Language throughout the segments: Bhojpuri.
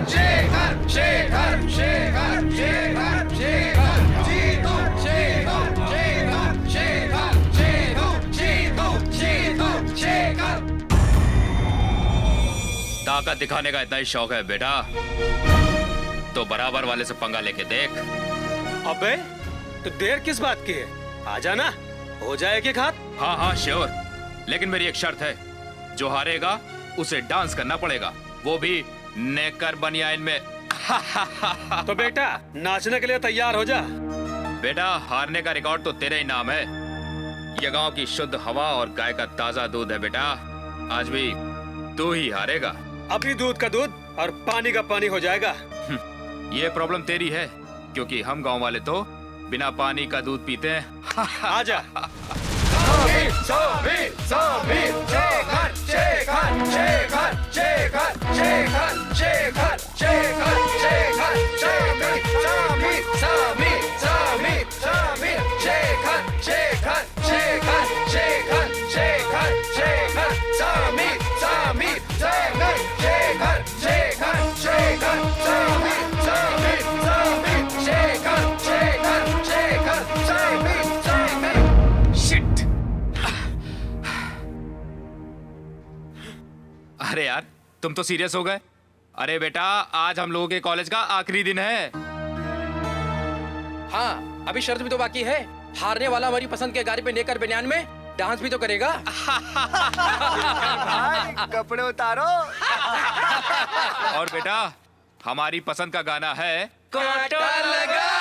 शेखर शेखर शेखर शेखर शेखर शेखर जीतू शेखर शेखर शेखर जीतू जीतू जीतू शेखर। ताकत दिखाने का इतना ही शौक है बेटा तो बराबर वाले से पंगा लेके देख। अबे तो देर किस बात की है, आ जाना, हो जाएगी घात। हाँ हाँ श्योर, लेकिन मेरी एक शर्त है, जो हारेगा उसे डांस करना पड़ेगा, वो भी नेकर बनियाइन में। तो बेटा नाचने के लिए तैयार हो जा। बेटा हारने का रिकॉर्ड तो तेरे ही नाम है। ये गांव की शुद्ध हवा और गाय का ताजा दूध है बेटा, आज भी तू ही हारेगा। अभी दूध का दूध और पानी का पानी हो जाएगा। ये प्रॉब्लम तेरी है, क्योंकि हम गांव वाले तो बिना पानी का दूध पीते हैं। आजा। समीर समीर शेखर शेखर शेखर शेखर शेखर शेखर शेखर शेखर समीर समीर समीर समीर समीर शेखर शेखर शेखर शेखर शेखर शेखर समीर समीर समीर शेखर शेखर शेखर समीर समीर समीर शेखर शेखर शेखर समीर समीर। शिट! अरे यार तुम तो सीरियस हो गए। अरे बेटा आज हम लोगों के कॉलेज का आखिरी दिन है। हाँ अभी शर्त भी तो बाकी है, हारने वाला हमारी पसंद के गाड़ी पे नेकर बनियान में डांस भी तो करेगा। भाई कपड़े उतारो। और बेटा हमारी पसंद का गाना है कांटा लगा।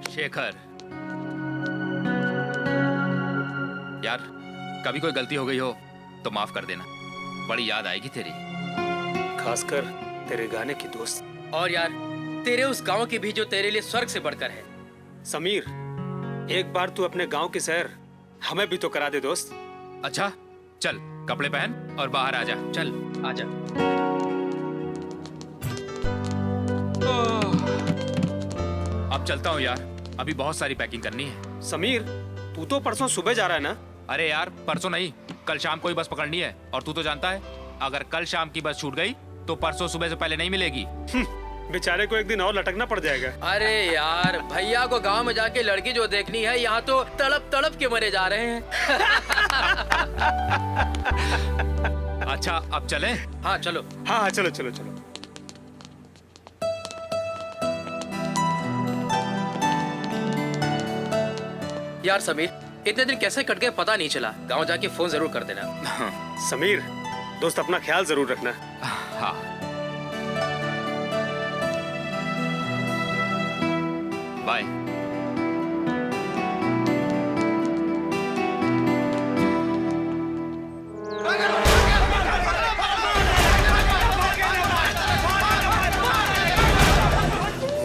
शेखर यार कभी कोई गलती हो गई हो तो माफ कर देना, बड़ी याद आएगी तेरी, खासकर तेरे गाने की दोस्त। और यार तेरे उस गांव की भी जो तेरे लिए स्वर्ग से बढ़कर है। समीर एक बार तू अपने गांव की सैर हमें भी तो करा दे दोस्त। अच्छा चल कपड़े पहन और बाहर आ जा। चल आजा। अब चलता हूँ यार, अभी बहुत सारी पैकिंग करनी है। समीर तू तो परसों सुबह जा रहा है ना? अरे यार परसों नहीं, कल शाम को ही बस पकड़नी है, और तू तो जानता है अगर कल शाम की बस छूट गई तो परसों सुबह से पहले नहीं मिलेगी। बेचारे को एक दिन और लटकना पड़ जाएगा। अरे यार भैया को गांव में जाके लड़की जो देखनी है, यहाँ तो तड़प तड़प के मरे जा रहे हैं। अच्छा अब चलें? हाँ चलो। हाँ हाँ चलो चलो चलो। यार समीर इतने दिन कैसे कट गए पता नहीं चला, गांव जाके फोन जरूर कर देना। समीर दोस्त अपना ख्याल जरूर रखना। हाँ बाय।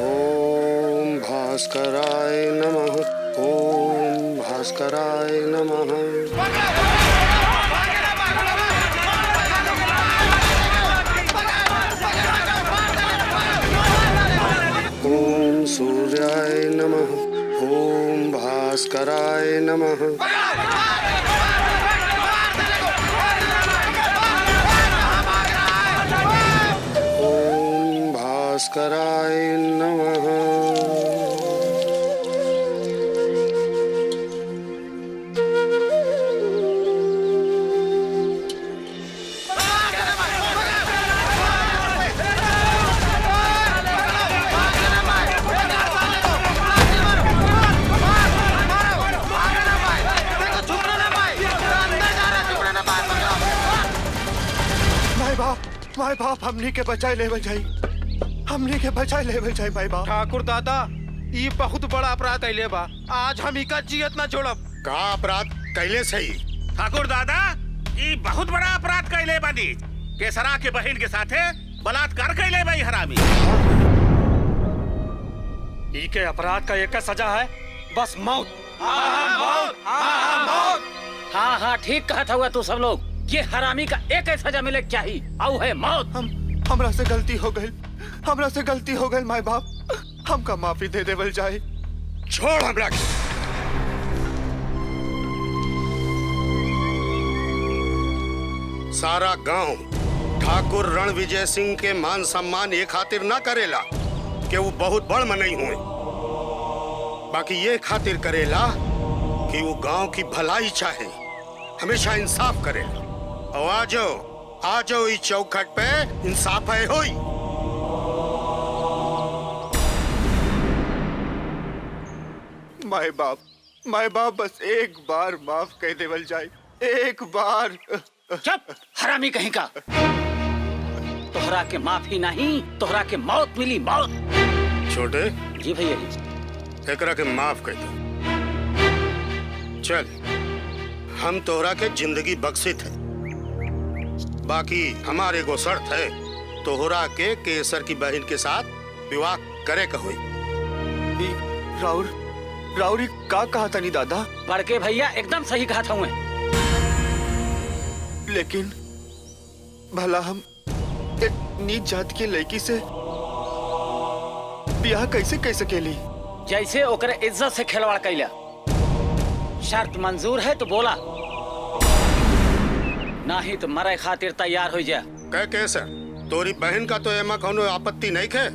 ओम भास्कराय नमः। ओम भास्कराय नमः। ओम सूर्याय नमः। ओम भास्कराय नमः। ओम भास्कराय नमः। माय बाप हमनी के बचाए लेवल जाई, हमनी के बचाए लेवल जाई माय बाप। ठाकुर दादा ये बहुत बड़ा अपराध कैले बा, आज हम इका जियत ना छोड़ब। का अपराध कैले सही? ठाकुर दादा ये बहुत बड़ा अपराध कैले बानी। केसरा के बहन के साथे बलात्कार कैले बाई हरामी। ई के अपराध का एक सजा है, बस मौत। हाँ हाँ ठीक कहा था तू सब लोग, ये हरामी का एक ही सजा मिले चाहिए, और है मौत। हमरा से गलती हो गई, हमरा से गलती हो गई माय बाप, हमका माफी दे देवल जाए। छोड़ हमरा के। सारा गांव ठाकुर रणविजय सिंह के मान सम्मान ये खातिर ना करेला कि वो बहुत बड़ मनई हुए, बाकी ये खातिर करेला कि वो गांव की भलाई चाहे, हमेशा इंसाफ करे। और आज इस चौखट पे इंसाफ है होई। माय बाप बस एक बार माफ कह देवल जाए, एक बार। चुप हरामी कहीं का। तोहरा के माफी नहीं, तोहरा के मौत मिली, मौत। छोटे जी भैया जी। एकरा के माफ कर दो। चल हम तोहरा के जिंदगी बख्शित है, बाकी हमारे को शर्त है, तोहरा के केसर की बहन के साथ विवाह करे का हुई। राउरी का कहा था नी दादा? बड़के भैया एकदम सही कहा था मैं। लेकिन भला हम एक नीच जात की लड़की से ब्याह कैसे कह सकेली? जैसे ओकरे इज्जत से खिलवाड़ कैला। शर्त मंजूर है तो बोला, नहीं तो मरे खातिर तैयार हो जा। कह केसर, तोरी बहन का तो एमा कोनो आपत्ति नहीं है?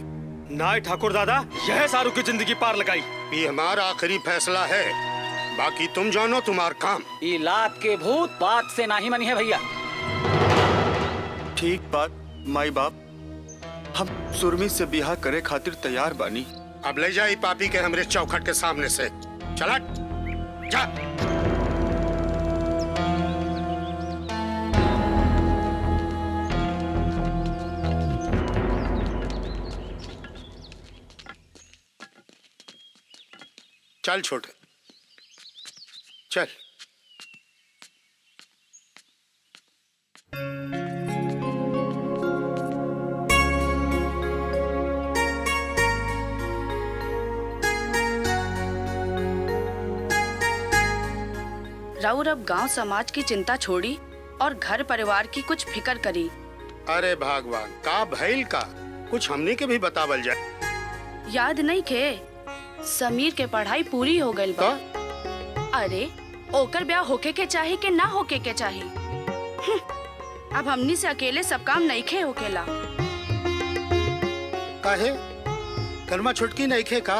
नहीं ठाकुर दादा, यह सारू की जिंदगी पार लगाई। ये हमारा आखिरी फैसला है, बाकी तुम जानो तुम्हार काम। ये लात के भूत बात से नहीं मनी है भैया। ठीक बात माई बाप, हम सुरमी से ब्याह करे खातिर तैयार बानी। अब ले जाई पापी के हमरे चौखट के सामने से। चला जा। चल छोटे चल। राउर अब गांव समाज की चिंता छोड़ी और घर परिवार की कुछ फिक्र करी। अरे भगवान, का भइल का कुछ हमने के भी बतावल जाए। याद नहीं खे, समीर के पढ़ाई पूरी हो गई बा। अरे ओकर ब्याह होके के चाही के ना होके के चाही। अब हमनी से अकेले सब काम नहीं खे होकेला। काहे कर्मा छुटकी नहीं खे का?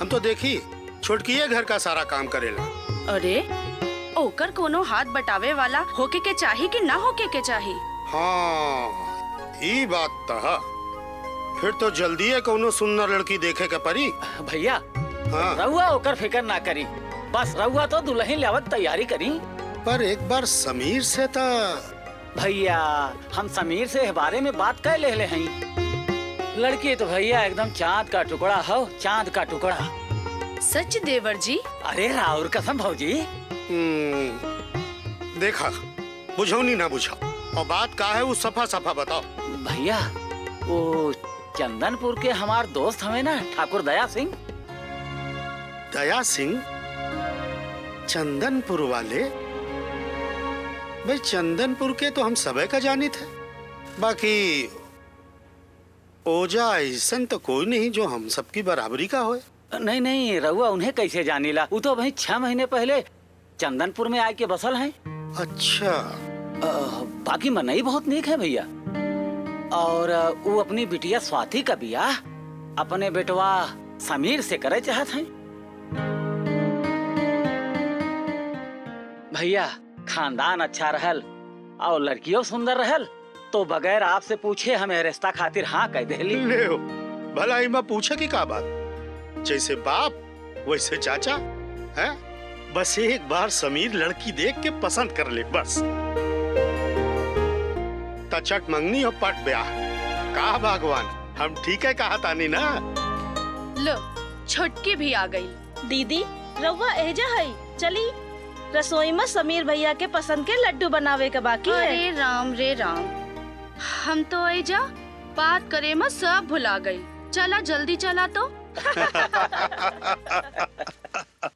हम तो देखी छुटकी घर का सारा काम करेला। अरे ओकर कोनो हाथ बटावे वाला होके के चाही कि ना होके के चाही? हाँ ये बात तो है। फिर तो जल्दी है कोनो सुंदर लड़की देखे के परी। भैया हाँ। रहुआ ओकर फिक्र ना करी, बस रहुआ तो दुल्हन लेवत तैयारी करी। पर एक बार समीर से तो भैया हम समीर से बारे में बात कर ले हैं। लड़की तो भैया एकदम चांद का टुकड़ा हो, चांद का टुकड़ा। सच देवर जी? अरे राउर कसम भौजी। देखा बुझौनी ना बुझा, और बात का है वो सफा सफा बताओ। भैया वो चंदनपुर के हमार दोस्त हमें ना, ठाकुर दया सिंह। दया सिंह? चंदनपुर वाले? भाई चंदनपुर के तो हम सबे का जानी थे, बाकी ओजा ऐसा तो कोई नहीं जो हम सबकी बराबरी का होए। नहीं नहीं रहुआ उन्हें कैसे जानीला? वो तो भाई 6 महीने पहले चंदनपुर में आके बसल हैं। अच्छा। बाकी मनई बहुत नेक है भैया, और वो अपनी बिटिया स्वाति का बियाह अपने बेटवा समीर से करे चाहत हैं। भैया खानदान अच्छा रहल और लड़कियों सुंदर रहल तो बगैर आपसे पूछे हमें रिश्ता खातिर हाँ कह देली। ले हो, भला इमा पूछे की का बात? जैसे बाप वैसे चाचा है। बस एक बार समीर लड़की देख के पसंद कर ले बस। ता चट मंगनी और पट ब्याह। कहा भगवान, हम ठीक है कहा तानी ना। लो छुटकी भी आ गई। दीदी रउआ एजा है, चली रसोई में समीर भैया के पसंद के लड्डू बनावे के बाकी है। अरे राम रे राम, हम तो एजा बात करे में सब भुला गई। चला जल्दी चला तो।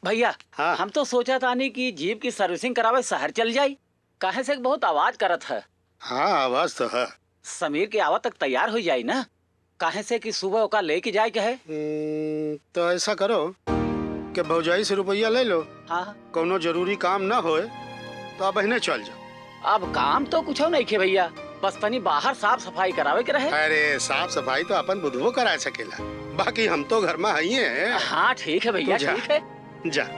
भैया हाँ। हम तो सोचा तानी कि जीप की सर्विसिंग करावे शहर चल जाई, काहे से बहुत आवाज करत है। हाँ आवाज तो है। समीर के आवा तक तैयार हो जाई ना, काहे से कि सुबह ओका लेके जाए के है। तो ऐसा करो कि भौजाई से रुपया ले लो। हाँ कोनो जरूरी काम ना होए तो अब बहने चल जाओ। अब काम तो कुछ नहीं खे भैया, बस तनी बाहर साफ सफाई करावे के रहे। अरे साफ सफाई तो अपन बुधवो करा सकेला, बाकी हम तो घर में ही हैं। हाँ ठीक है भैया, तू जा। ठीक है। जा।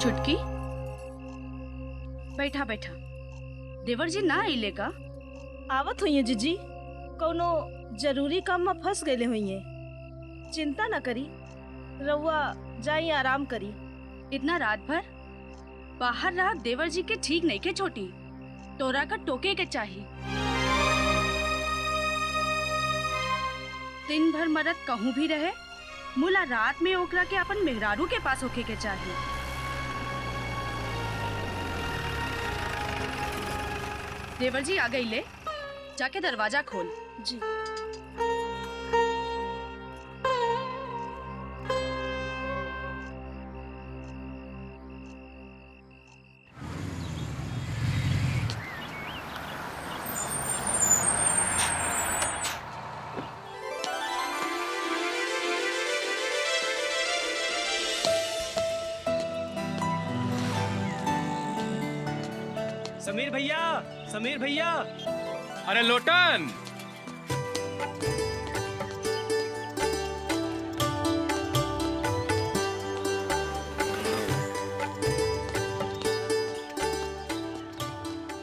छुटकी बैठा बैठा। देवर जी ना आइले का? आवत हुई है जीजी, कोनो जरूरी काम में फंस गए हुई है। चिंता न करी, रउआ जाई आराम करी। इतना रात भर बाहर रहा देवर जी के ठीक नहीं के छोटी, तोरा का टोके के चाहिए। दिन भर मरद कहूँ भी रहे, मुला रात में ओकरा के अपन मेहरारू के पास होके के चाहिए। देवर जी आ गई ले, जाके दरवाजा खोल। जी। समीर भैया, समीर भैया। अरे लोटन,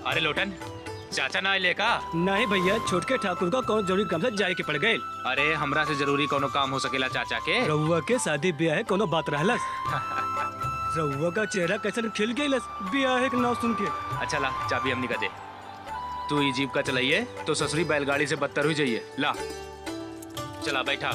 अरे लोटन, चाचा ना आइले का? नहीं भैया, छोटके ठाकुर का कौन जरूरी काम से जाए के पड़ गए। अरे हमरा से जरूरी कोनो काम हो सकेला चाचा के? रउआ के शादी ब्याह है, कोनो बात रहलस। रउआ का चेहरा कैसे खिल गई ब्याह के नाम सुन के। अच्छा ला चाबी हमनी का दे। तू ये जीप का चलाइए तो ससुरी बैलगाड़ी से बदतर हो जाइए। ला चला बैठा।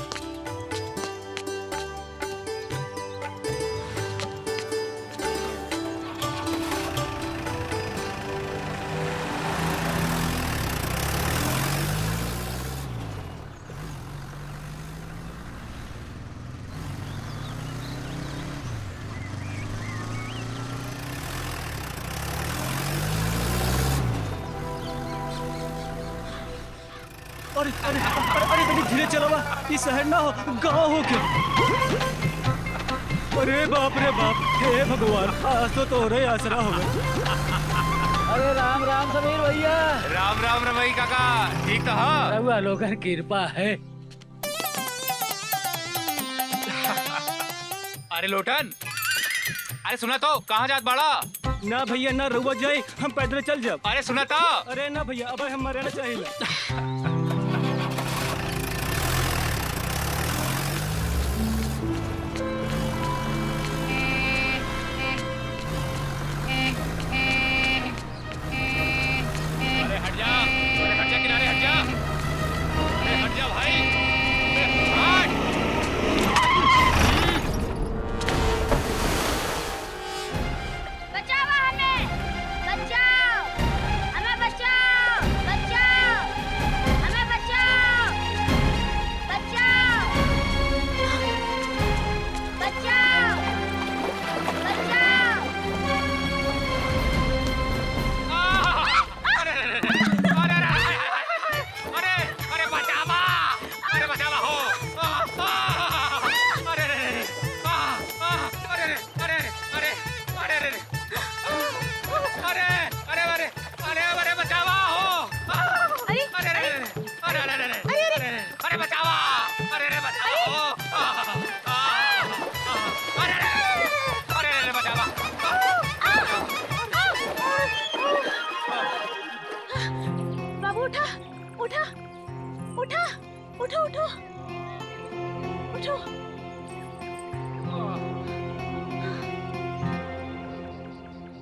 अरे अरे अरे बेटी धीरे चलो, ये शहर ना हो, गाँव हो क्या? अरे बाप रे बाप, हे भगवान, आज तो तोरे आसरा हो गए। अरे राम राम समीर भैया। राम राम रमई काका, ठीक तो हाँ? रउआ लोगन कृपा है। अरे लोटन, अरे सुना तो, कहाँ जात बाड़ा? ना भैया ना, रउआ जाए, हम पैदल चल जाओ। अरे सुना तो। अरे ना भैया, अब हम रहना चाहिए। अरे हट जा, किनारे हट जा। अरे हट जा भाई, अरे हट। बचाओ हमें, बचाओ, हमें बचाओ, बचाओ,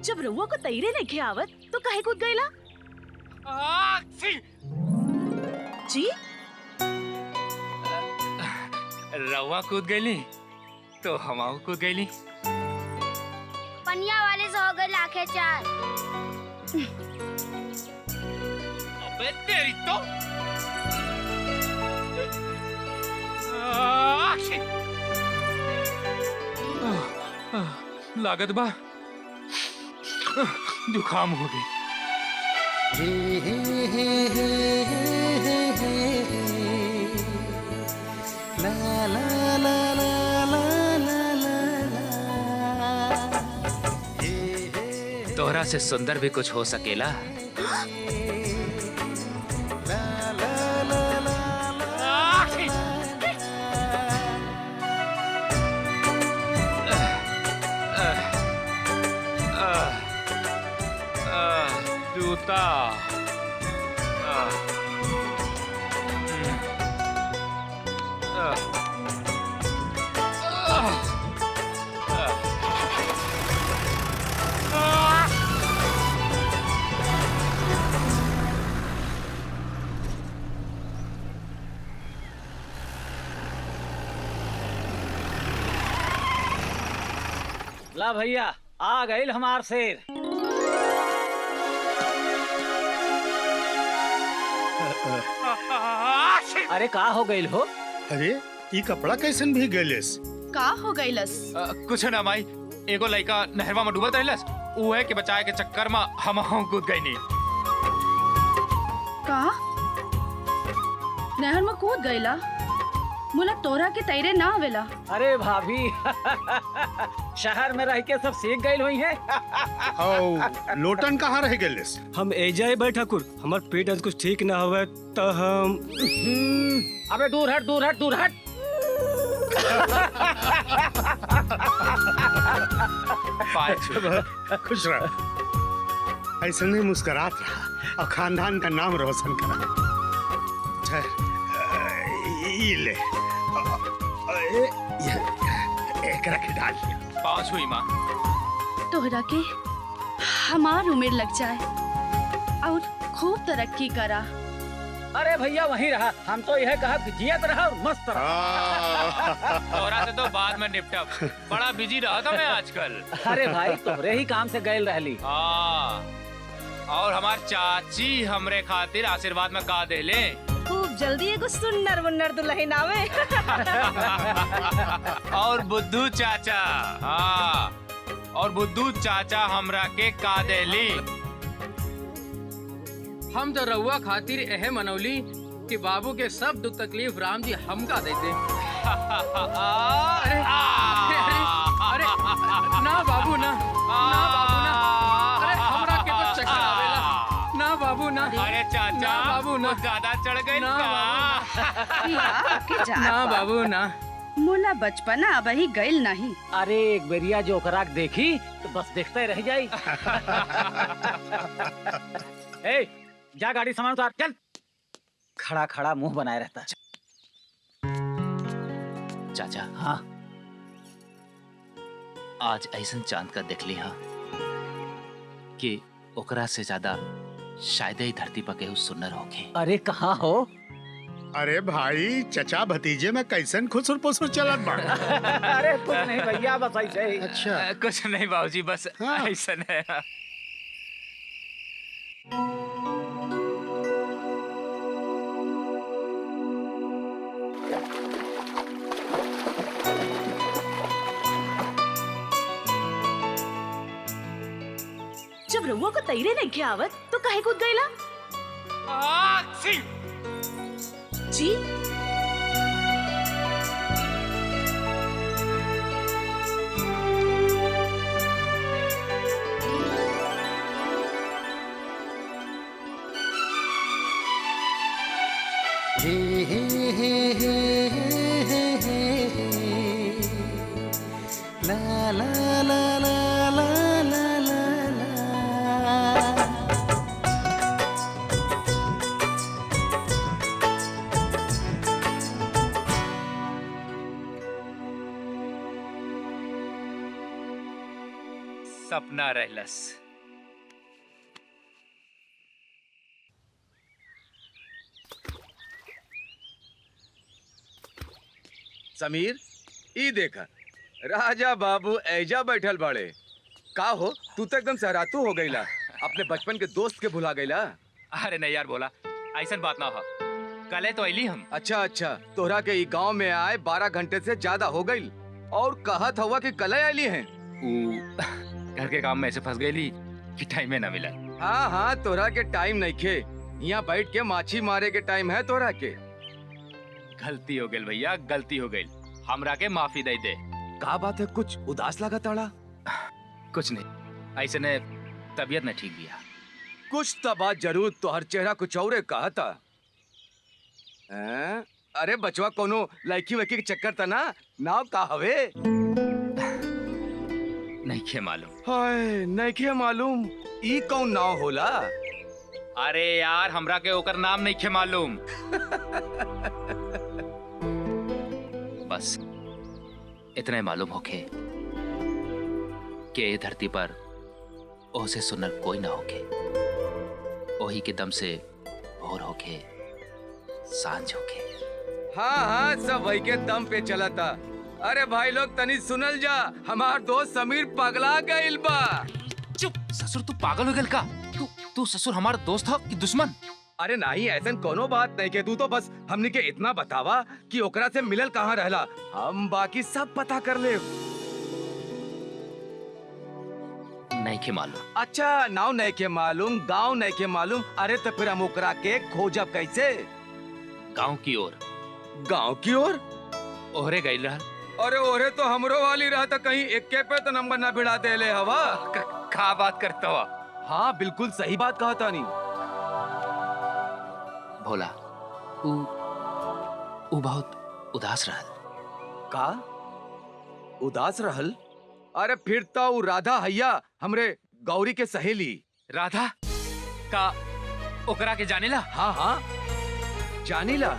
जब रउआ को तैरे नहीं आवत तो काहे कूद गईला? जी रवा कूद गईली तो हमाऊ कूद गईली। पनिया वाले से हो गए लाखे चार। अबे तेरी तो लागत बा जुकाम हो गई। तोहरा से सुंदर भी कुछ हो सकेला। जूता ला भैया आ गई हमार शेर। अरे का हो गई हो? अरे ई कपड़ा कैसन भी गैलेस? का हो गईलस? कुछ ना माई, एगो लड़का नहरवा में डूबत रहलस, उहे के बचाए के चक्कर में हम कूद गई नी। का नहर में कूद गईला? मुला तोरा के तैरे ना आवेला। अरे भाभी शहर में रह के सब सीख गई हुई है। लोटन कहाँ रह गैलेस? हम एजाए बे ठाकुर, हमार पेट आज कुछ ठीक ना हवे तो हम अबे दूर हट दूर हट दूर हट। खुश रह, ऐसे नहीं मुस्कुरात रहा और खानदान का नाम रोशन करा। ये ले, एक रख डाल। पाँच हुई माँ। तोहरा के हमार उम्र लग जाए और खूब तरक्की करा। अरे भैया वहीं रहा, हम तो यह कहा कि जियत रहा और मस्त रहा। तोरा से तो बाद में निपटब, बड़ा बिजी रहा था मैं आजकल। अरे भाई तोहरे ही काम से गैल रहली। और हमार चाची हमरे खातिर आशीर्वाद में का दे ले। खूब जल्दी एगो सुन्नर मुन्नर दुल्हन आवे। और बुद्धू चाचा, हाँ, और बुद्धू चाचा हमरा के का देली। हम तो रउआ खातिर एहे मनौली कि बाबू के सब दुख तकलीफ राम जी हमका देते। अरे अरे ना बाबू ना, ना बाबू ना, अरे हमरा के तो चक्कर आवेला। ना बाबू ना, अरे चाचा ना बाबू ना, ज्यादा चढ़ गई ना का? ना बाबू ना। मुला बचपना अब ही गइल नहीं। अरे एक बेरिया जो खराक देखी तो बस देखते रह जाई। ए, जा गाड़ी सामान उतार चल। खड़ा खड़ा मुंह बनाए रहता। चाचा, हाँ आज ऐसन चांद का देख ली हाँ कि ओकरा से ज्यादा शायद ही धरती पर केहू सुंदर होगी। अरे कहाँ हो? अरे भाई चचा भतीजे में कैसन खुसुर पुसुर चलत बा। अरे कुछ नहीं भैया बस ऐसे ही। अच्छा कुछ नहीं बाबूजी, बस ऐसा है। जब रउआ को तैरे नहीं आवत तो काहे कूद गईला? जी सपना रहलस। समीर, ई देखा राजा बाबू ऐजा बैठल बाड़े। का हो, तू तो एकदम सहरातू हो गईला, अपने बचपन के दोस्त के भुला गईला। अरे नहीं यार बोला, ऐसा बात ना हो। कल तो अली हम। अच्छा अच्छा, तोहरा के ई गांव में आए 12 घंटे से ज्यादा हो गई और कहत हुआ कि कल आयली हैं। घर के काम में ऐसे फंस गई कि टाइम में ना मिला। हाँ हाँ, तोहरा के टाइम नहीं खे, यहाँ बैठ के माछी मारे के टाइम है तोहरा के। गलती हो गई भैया, गलती हो गई, हमरा के माफी दे दे। का बात है, कुछ उदास लगा ताड़ा? कुछ नहीं, ऐसे ने तबीयत न ठीक बिया। कुछ तो बात जरूर, तोहर चेहरा कुछ और कहता। अरे बचवा, कोनो लड़की वड़की के चक्कर था ना? नाव का हवे? नहीं के मालूम। हाय, नहीं के मालूम? ई कौन नाव होला? अरे यार, हमरा के ओकर नाम नहीं के मालूम। बस इतना ही मालूम होके कि ये धरती पर ओसे सुनर कोई ना होके, ओही के दम से भोर होके सांझ होके। हाँ हाँ, सब वही के दम पे चला था। अरे भाई लोग तनी सुनल जा, हमार दोस्त समीर पगला गइल बा। चुप ससुर, तू पागल हो गइल का? तू ससुर हमारा दोस्त हो कि दुश्मन? अरे नहीं, ऐसा कोनो बात नहीं के। तू तो बस हमने के इतना बतावा कि ओकरा से मिलल कहाँ रहला, हम बाकी सब पता कर ले। नहीं के मालूम। अच्छा, नाव नहीं के मालूम, गांव नहीं के मालूम। अरे तो फिर हम ओकरा के खोजब कैसे? गांव की ओर। गांव की ओर? ओहरे गई रहा। अरे ओहरे तो हमरो वाली रहा था, कहीं इक्के पे तो नंबर ना भिड़ा दे ले हवा। का बात करता हुआ? हाँ बिल्कुल सही बात कहा था। नहीं भोला, ऊ बहुत उदास रहल। का उदास रहल? अरे फिर तो ऊ राधा हैया, हमरे गौरी के सहेली। राधा का ओकरा के जानेला? हाँ हाँ जानेला।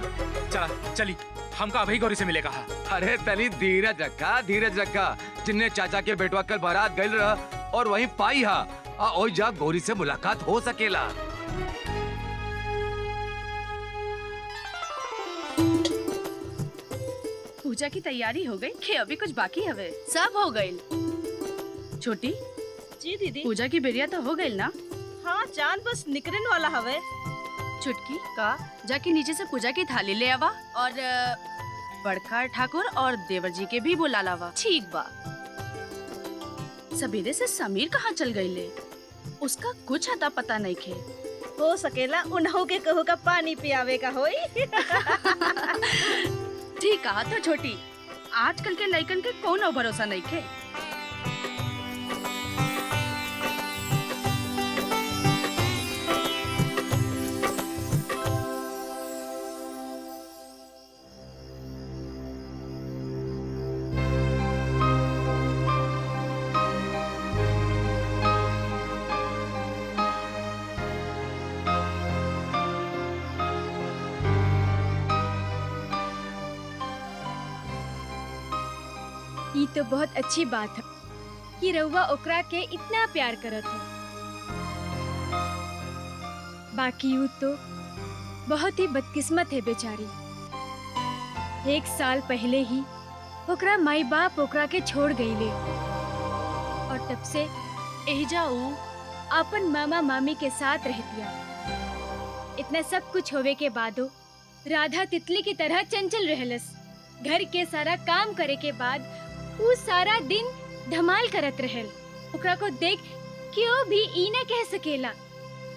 चला चली, हमका अभी गौरी से मिलेगा। अरे तनी धीरज रखा, धीरज रखा। जिन्ने चाचा के बेटवा कल बारात गइल रहा और वहीं पाई हा, ओई जा गौरी से मुलाकात हो सकेला। पूजा की तैयारी हो गई कि अभी कुछ बाकी हवे? सब हो गई। छोटी जी दीदी। पूजा की बिरिया तो हो गई ना? हाँ, चांद बस निकलने वाला हवे। चुटकी का जाके नीचे से पूजा की थाली ले आवा और बड़का ठाकुर और देवर जी के भी बुला लावा। ठीक बा। सवेरे से समीर कहाँ चल गई ले? उसका कुछ अता पता नहीं खे। हो सकेला उन्हों के कहू का पानी पियावे का होई। ठीक कहा तो छोटी, आजकल के लड़कन के कोनो भरोसा नहीं खे। ये तो बहुत अच्छी बात है कि रउआ ओकरा के इतना प्यार करत हो। बाकी वो तो बहुत ही बदकिस्मत है बेचारी। 1 साल पहले ही ओकरा माई बाप ओकरा के छोड़ गईले और तब से एहिजा ऊ अपन मामा मामी के साथ रहतिया। इतना सब कुछ होवे के बादो राधा तितली की तरह चंचल रहलस। घर के सारा काम करे के बाद वो सारा दिन धमाल करत रहल। ओकरा को देख क्यों भी ई न कह सकेला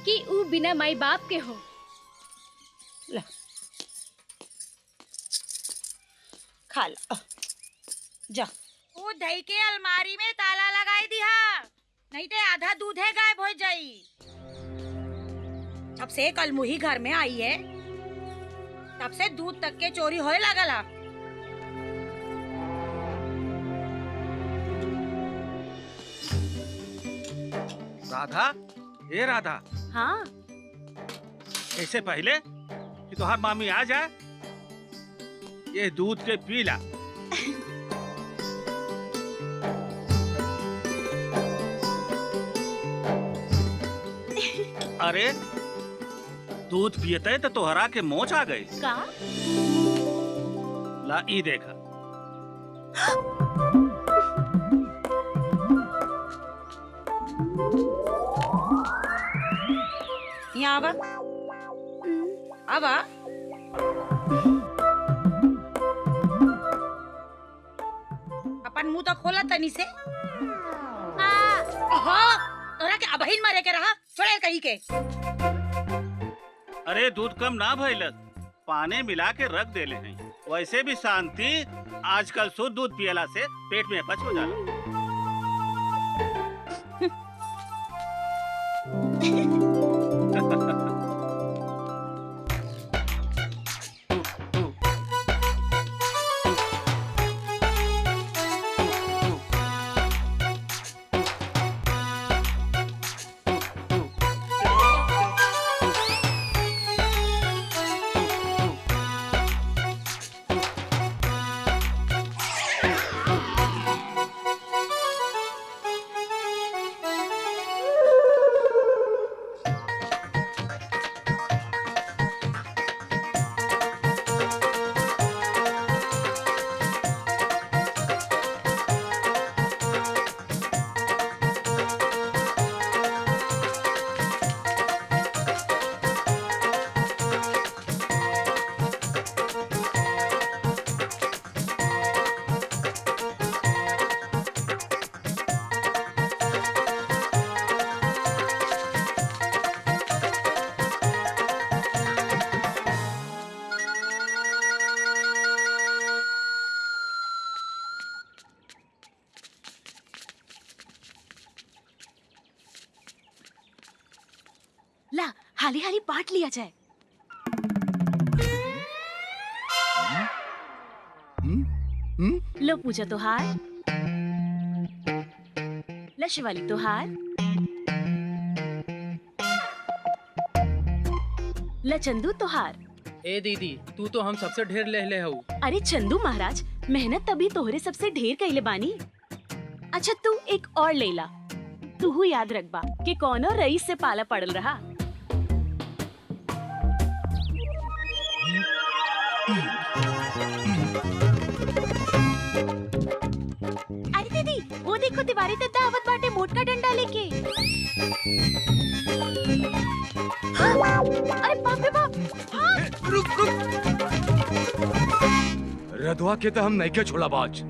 कि ऊ बिना माई बाप के हो। खा ला जा। वो दही के अलमारी में ताला लगाई दिया, नहीं तो आधा दूध है गायब हो जाई। जब से कल मुही घर में आई है तब से दूध तक के चोरी होए लगला। राधा, ए राधा। हाँ, ऐसे पहले कि तुहार मामी आ जाए, ये दूध के पी ला। अरे दूध पियते तो तोहरा के मोच आ गई का ला ई देखा। यहाँ आवा आवा। अपन मुंह तो खोला तनी से। तोरा के अबहिन मारे के रहा छोड़े कहीं के। अरे दूध कम ना भइलस, पानी मिला के रख देले हैं। वैसे भी शांति आजकल शुद्ध दूध पियला से पेट में अपच हो जाला। ला हाली हाली बांट लिया जाए। लो पूजा तोहार, ला शिवाली तोहार, ला चंदू तोहार। ए दीदी तू तो हम सबसे ढेर ले हऊ। अरे चंदू महाराज, मेहनत तभी तोहरे सबसे ढेर कइले बानी। अच्छा तू एक और ले ला। तू याद रखबा कि कौनो रईस से पाला पड़ल रहा। अरे दीदी वो देखो तिवारी दद्दा आवत बाटे मोटका डंडा लेके। हाँ, अरे बाप रे बाप। हाँ। रुक रधवा के तो हम नहीं के छोड़ा बाज।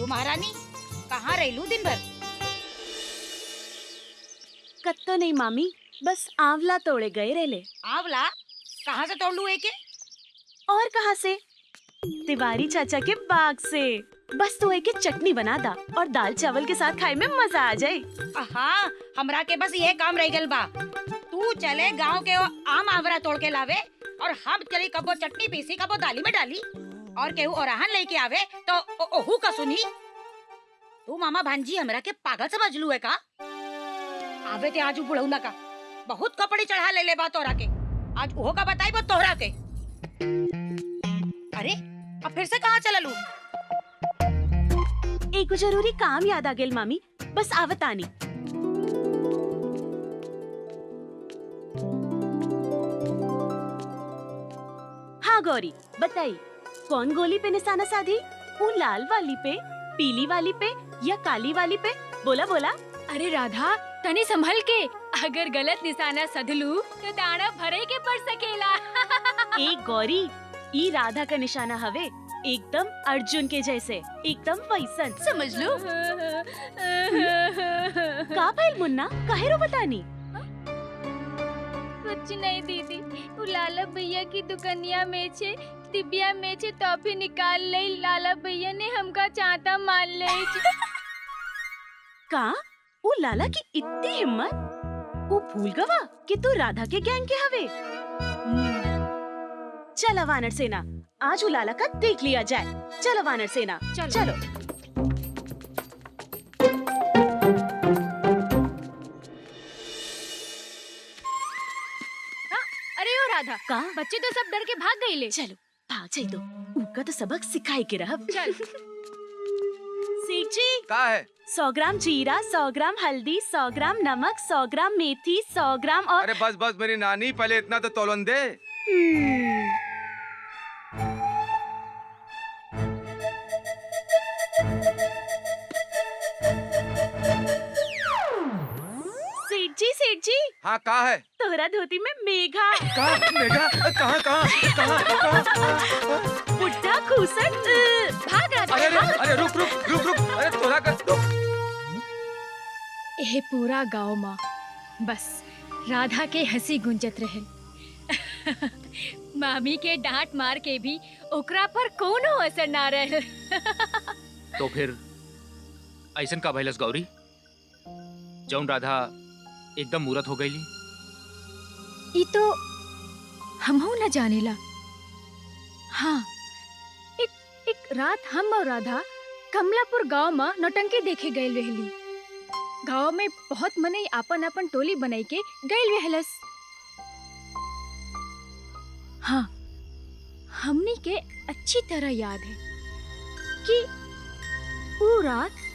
महारानी कहाँ रहलू दिन भर? कत्तो नहीं मामी, बस आंवला तोड़े गए रहले। आंवला कहाँ से तोड़ लू एके? और कहाँ से? तिवारी चाचा के बाग से। बस तू एक चटनी बना दा और दाल चावल के साथ खाए में मजा आ जाए। हाँ, हमरा के बस ये काम रह गल बा। तू चले गांव के आम आंवला तोड़ के लावे और हम चली कबो चटनी पीसी कबो दाली में डाली और केहू ओराहन लेके आवे तो ओहू का सुनी। तू मामा भांजी हमरा के पागल समझ लू है का? आवे ते आज बुढ़ौना का बहुत कपड़े चढ़ा ले बा तोरा के। आज ओहो का बताई बो तोहरा के। अरे अब फिर से कहाँ चललू? एक जरूरी काम याद आ गेल मामी, बस आवतानी। हाँ गौरी बताई, कौन गोली पे निशाना साधी? वो लाल वाली पे, पीली वाली पे या काली वाली पे? बोला बोला। अरे राधा तनी संभल के, अगर गलत निशाना सधलू तो दाना भरे के पड़ सकेला। एक गौरी, ई राधा का निशाना हवे, एकदम अर्जुन के जैसे, एकदम वैसन, समझ लो। का भइल मुन्ना, काहे रो बतानी? कुछ नहीं दीदी, वो लाला भैया की दुकनिया में छे दिबिया में छे टॉफी निकाल ले। लाला भैया ने हमका चांटा मार ले। का वो लाला की इतनी हिम्मत? वो भूल गवा कि तू राधा के गैंग के हवे। चलो वानर सेना, आज वो लाला का देख लिया जाए। चलो वानर सेना, चलो। का बच्चे तो सब डर के भाग गए ले। चलो भाग जाई दो, उनका तो सबक सिखाई के रह। चल सेठ जी का है? 100 ग्राम जीरा, 100 ग्राम हल्दी, 100 ग्राम नमक, 100 ग्राम मेथी, 100 ग्राम और अरे बस बस मेरी नानी, पहले इतना तो तोलन दे। सेठ जी हाँ का है? तोहरा धोती में मेघा। कहाँ मेघा? कहाँ? बुढ़ा खूसट भाग रहा था। अरे रुक, अरे थोड़ा कर रुक। यह पूरा गांव माँ बस राधा के हंसी गुंजत रहे। मामी के डांट मार के भी ओकरा पर कोनो असर ना रहे। तो फिर ऐसन का भइलस गौरी, जौन राधा एकदम मूरत हो गईली? ई तो हमहू न जानेला। हाँ, एक रात हम और राधा कमलापुर गांव में नौटंकी देखे गए रहली। गांव में बहुत मनई अपन टोली बनाई के गए रहलस। हाँ, हमनी के अच्छी तरह याद है कि वो रात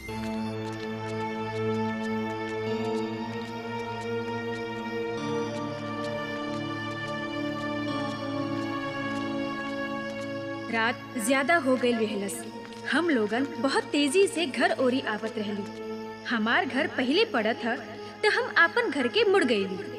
रात ज्यादा हो गई रहलस। हम लोगन बहुत तेजी से घर ओरी आवत रहली। हमार घर पहले पड़त था तो हम अपन घर के मुड़ गईली।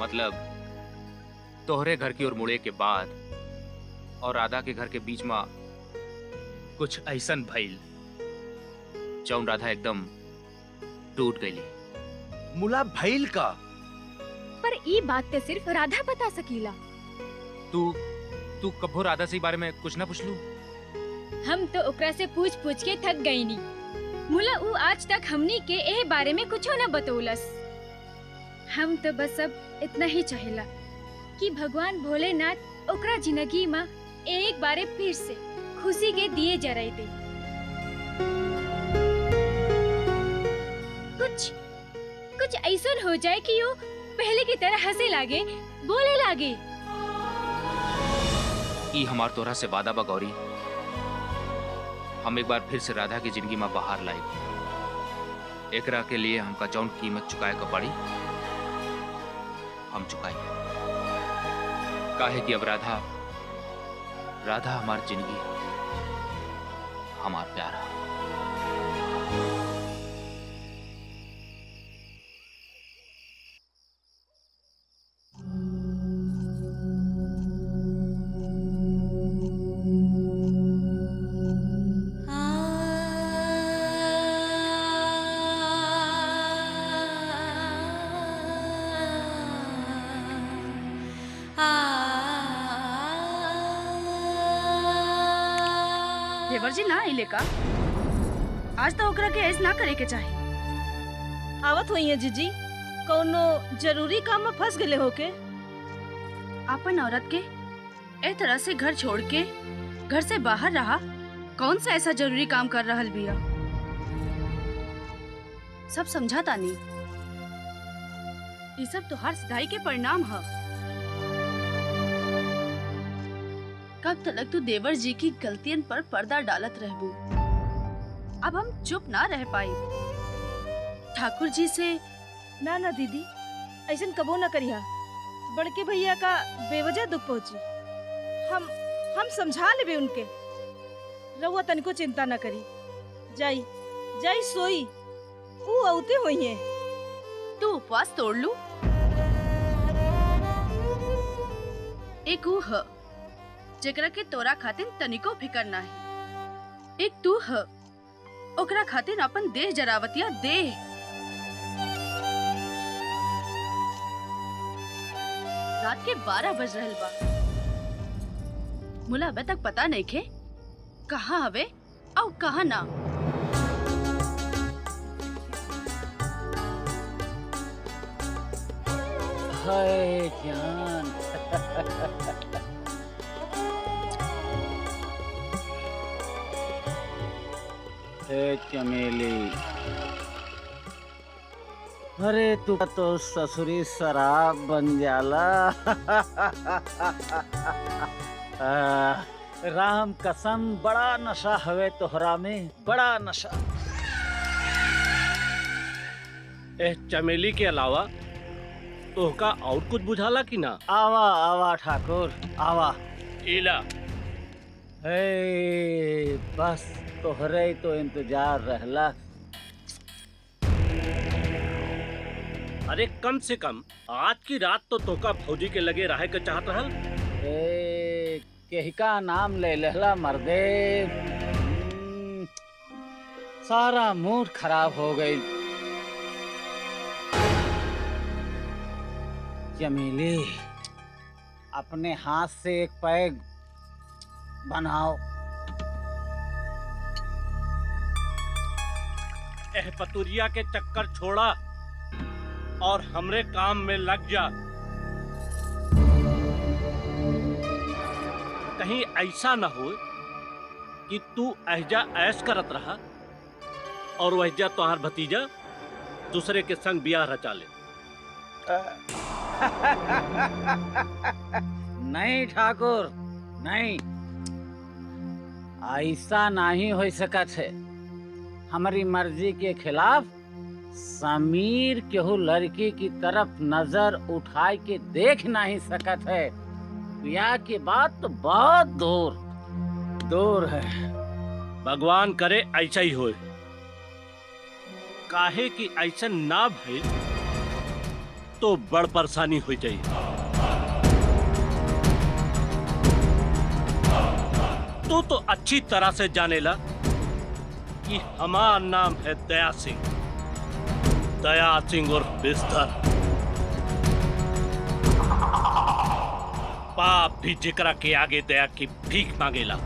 मतलब तोहरे घर की ओर मुड़े के बाद और राधा के घर के बीच में कुछ ऐसन भइल जौन राधा एकदम टूट गईली। मुला भइल का? पर ई बात तो सिर्फ राधा बता सकीला। तू कभो राधा से बारे में कुछ ना पूछलू? हम तो ओकरा से पूछ के थक गई नी। मुला ऊ आज तक हमनी के एह बारे में कुछो न बतौलस। हम तो बस अब इतना ही चाहेला कि भगवान भोलेनाथ ओकरा जिंदगी में एक बारे फिर से खुशी के दिए जराई दे। कुछ ऐसा हो जाए कि वो पहले की तरह हंसे लागे, बोले लागे। ई हमार तोरा से वादा बा गौरी, हम एक बार फिर से राधा की जिंदगी में बाहर लाए। एकरा के लिए हमका जौन कीमत चुकाए का पड़ी हम चुकाई। काहे कि अब राधा हमार जिंदगी, हमार प्यारा। देवर जी ना आइले का? आज तो ओकरा के ऐसा ना करे के चाही। आवत हुई है जीजी, कोनो जरूरी काम में फंस गए होके। अपन औरत के ए तरह से घर छोड़ के घर से बाहर रहा, कौन सा ऐसा जरूरी काम कर रहल बिया? सब समझा तानी, ये सब तुहार सिधाई के परिणाम है। कब तक तू देवर जी की गलतियन पर पर्दा डालत रहबू? अब हम चुप ना रह पाई। ठाकुर जी से ना ना दीदी, ऐसा कबो ना करिया। बड़के भैया का बेवजह दुख पहुंची। हम समझा लेबे उनके। रहुआ तनिको चिंता ना करी। जाई सोई, ऊ औते हुई है। तू उपवास तोड़ लू। एक ऊ ह जेकरा के तोरा खातिर तनिको फिकर ना है। एक तू ह ओकरा खातिर अपन देह जरावतिया देह। रात के 12 बज रहल बा। मुला अबे तक पता नहीं खे कहाँ हवे और कहाँ ना। हाय जान। हे चमेली, अरे तू तो ससुरी शराब बन जाला। राम कसम बड़ा नशा हवे तोहरा में, बड़ा नशा। ए चमेली के अलावा तोहका और कुछ बुझाला कि ना? आवा आवा ठाकुर आवा। इला हे बस तोहरे ही तो इंतजार रहला। अरे कम से कम आज की रात तो तोका फौजी के लगे रहे के चाहत रहल। केहिका नाम ले लहला मर्दे। सारा मूड खराब हो गई। चमेली अपने हाथ से एक पैग बनाओ। एह पतुरिया के चक्कर छोड़ा और हमरे काम में लग जा। कहीं ऐसा न हो कि तू अहजा ऐश करत रहा और वहजा तुम्हार भतीजा दूसरे के संग ब्याह रचा ले। नहीं ठाकुर नहीं, ऐसा नहीं हो सकत है। हमारी मर्जी के खिलाफ समीर केहू लड़की की तरफ नजर उठाए के देख नहीं सकत है। ब्याह की बात तो बहुत दूर दूर है। भगवान करे ऐसा ही होए। काहे कि ऐसा ना भइल तो बड़ परेशानी हो जाई। तू तो अच्छी तरह से जानेला कि हमारा नाम है दया सिंह। दया सिंह उर्फ बिस्तर। पाप भी जिकरा के आगे दया की भीख मांगेला।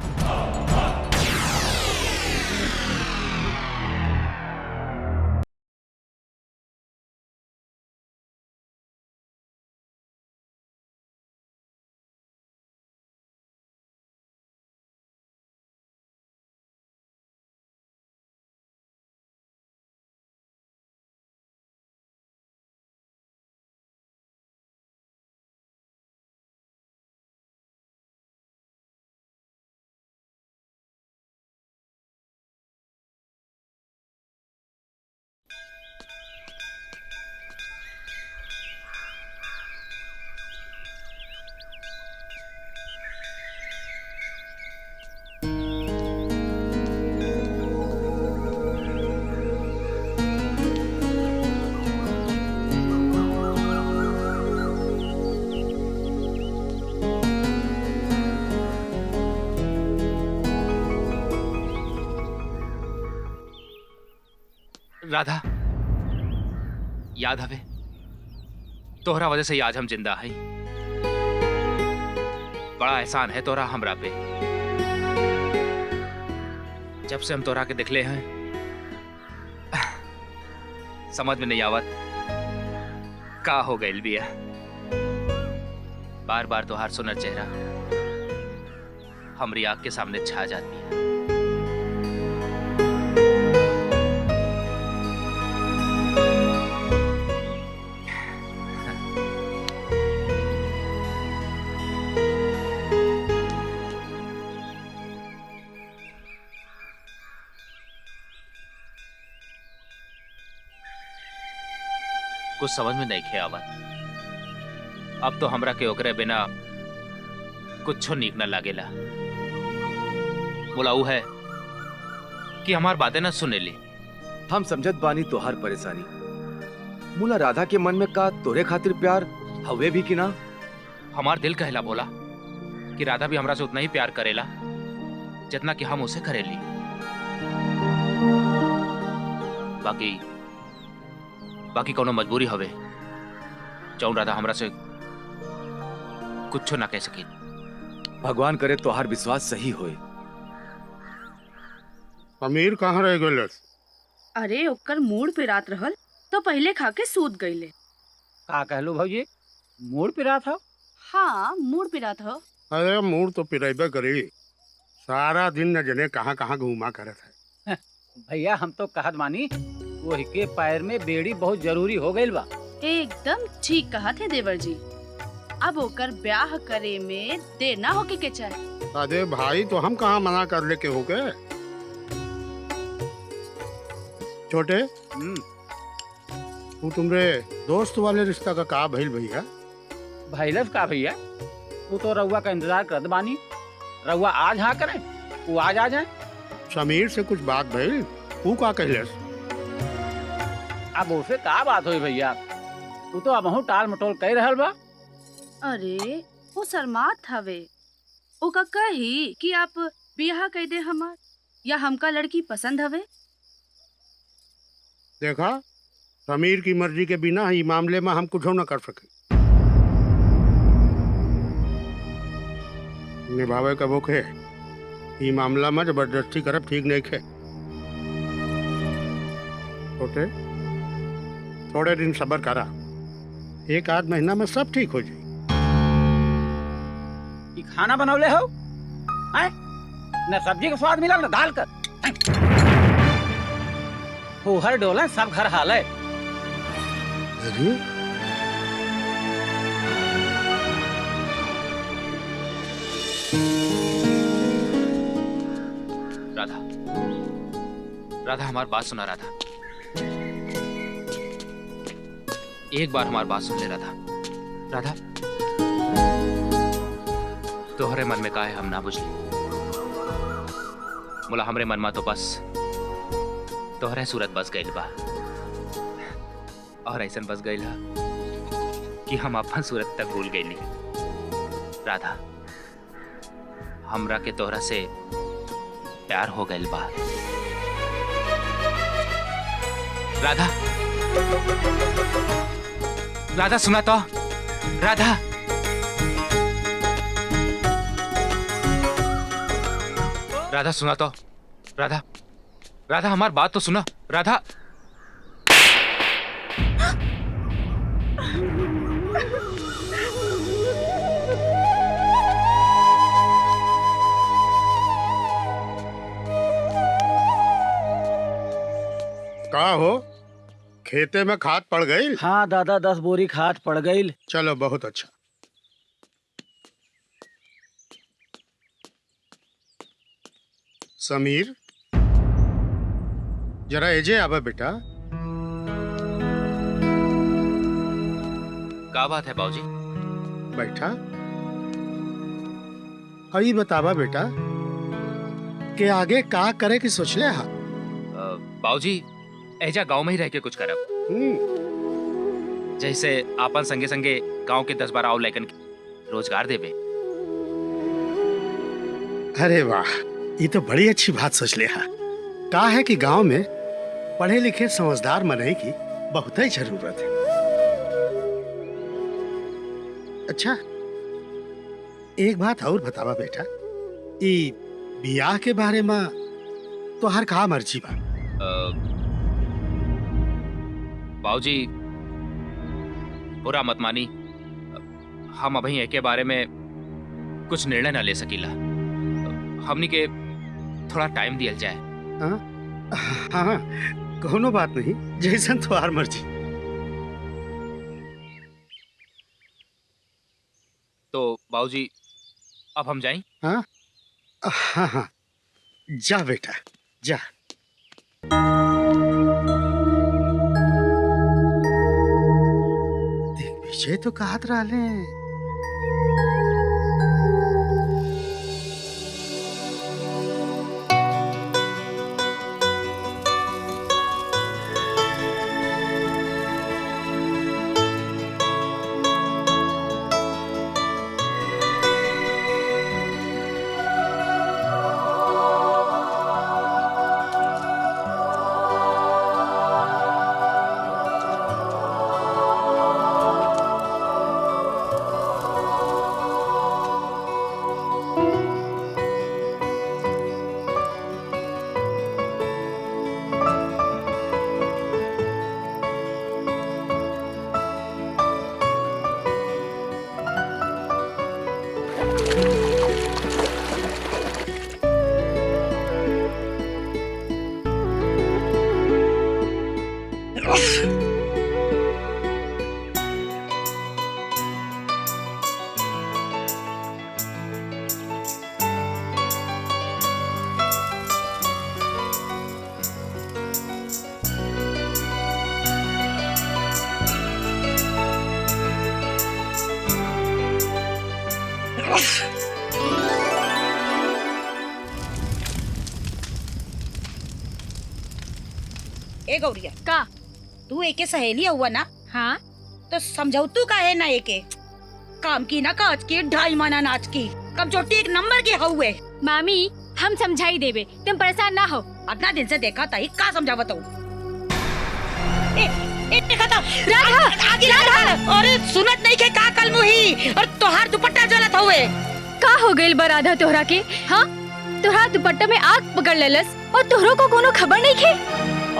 राधा, याद हवे तोहरा वजह से ही आज हम जिंदा हैं। बड़ा एहसान है तोरा हमरा पे। जब से हम तोरा के दिखले हैं समझ में नहीं आवत का हो गइल बिया। बार बार तोहार सुनर चेहरा हमरी आँख के सामने छा जाती है। कुछ समझ में नहीं खे आवत। अब तो हमरा के ओकरे बिना कुछ नीक न लागेला। बोला ऊ है कि हमार बातें न सुनेली। हम समझत बानी तोहार परेशानी। मुला राधा के मन में का तोरे खातिर प्यार हवे भी कि ना? हमार दिल कहला बोला कि राधा भी हमरा से उतना ही प्यार करेला जितना कि हम उसे करेली। बाकी कोनो मजबूरी हवे जौन राधा हमरा से कुछ ना कह सकी। भगवान करे तोहार विश्वास सही होए। अमीर कहाँ रह गए? अरे ओकर मूड पे रात रहल तो पहले खा के सूत गईले। का कहलू भौजी, मूड पिरा था? हाँ मूड पे रात हो। अरे मूड तो पिरेबे करी, सारा दिन न जने कहाँ कहाँ घूमा करत है। भैया हम तो कहत मानी वही के पैर में बेड़ी बहुत जरूरी हो गई बा। एकदम ठीक कहा थे देवर जी। अब ओकर ब्याह करे में देर ना होके के चाहे। अरे भाई तो हम कहाँ मना कर ले के हो गए? छोटे तू तुमरे दोस्त वाले रिश्ता का का भइल भैया? भैलस का भैया, तू तो रउआ का इंतजार करत बानी। रउआ आज हाँ करे, वो आज आ जाए। समीर से कुछ बात भइल, तू का कहलस? अब उसे का बात हुई भैया, तू तो अब टाल मटोल कह रहल बा। अरे वो शर्मात हवे, ओका कही कि आप बियाह कह दे हमार, या हमका लड़की पसंद हवे। देखा, समीर की मर्जी के बिना ही मामले में हम कुछ न कर सके। निभावे का बुक है, ये मामला में जबरदस्ती करब ठीक नहीं खे। छोटे थोड़े दिन सब्र करा, एक आध महीना में सब ठीक हो जाए। ये खाना बनौले हो हैं? न सब्जी का स्वाद मिला न दाल का। हर डोला सब घर हाल है। अरे राधा, राधा हमारी बात सुना। राधा एक बार हमारी बात सुन ले। राधा, राधा तोहरे मन में का है हम ना बुझली। मुला हमरे मन में तो बस तोहरे सूरत बस गईल बा, और ऐसन बस गईल कि हम अपन सूरत तक भूल गईली। राधा हमरा के तोहरा से प्यार हो गईल बा। राधा, राधा सुना तो। राधा, राधा सुना तो। राधा, राधा हमारी बात तो सुना। राधा, का हो, खेते में खाद पड़ गई? हाँ दादा, 10 बोरी खाद पड़ गई। चलो बहुत अच्छा। समीर जरा एजे आवा बेटा। क्या बात है बाबूजी? बैठा। अभी बतावा बेटा के आगे का करे की सोच ले? हा बाबूजी एजा गांव में ही रह के कुछ करब। जैसे आपन संगे संगे गांव के 10-12 आउ लैकन के रोजगार देवे। अरे वाह, ये तो बड़ी अच्छी बात सोच ले। हा का है कि गांव में पढ़े लिखे समझदार मनई की बहुत ही जरूरत है। अच्छा एक बात और बतावा बेटा, ई बियाह के बारे में तो हर का मर्जी बा? बाबूजी बुरा मत मानी, हम अभी एक के बारे में कुछ निर्णय ना ले सकीला। हमनी के थोड़ा टाइम दिया जाए। हाँ कोनो बात नहीं, जैसन तुम्हार मर्जी। तो बाबूजी अब हम जाएं? हाँ हाँ हाँ, जा बेटा जा। देख विजय तो कहत रहले। ए गौरिया का तू एके सहेली हुआ ना? हाँ तो समझाऊ तू का है ना एके काम की ना काज की ढाई माना नाच की कम चोटी एक नंबर की हुए। मामी हम समझाई देवे, तुम परेशान ना हो। अदना दिन से देखा था का समझावत हूँ। अरे सुनत नहीं के का कल मुही और तोहार दुपट्टा जलत हुए। का हो गइल बा राधा तोहरा के? हाँ तोहरा दुपट्टा में आग पकड़ लेलस और तोहरो को कोनो खबर नहीं खे?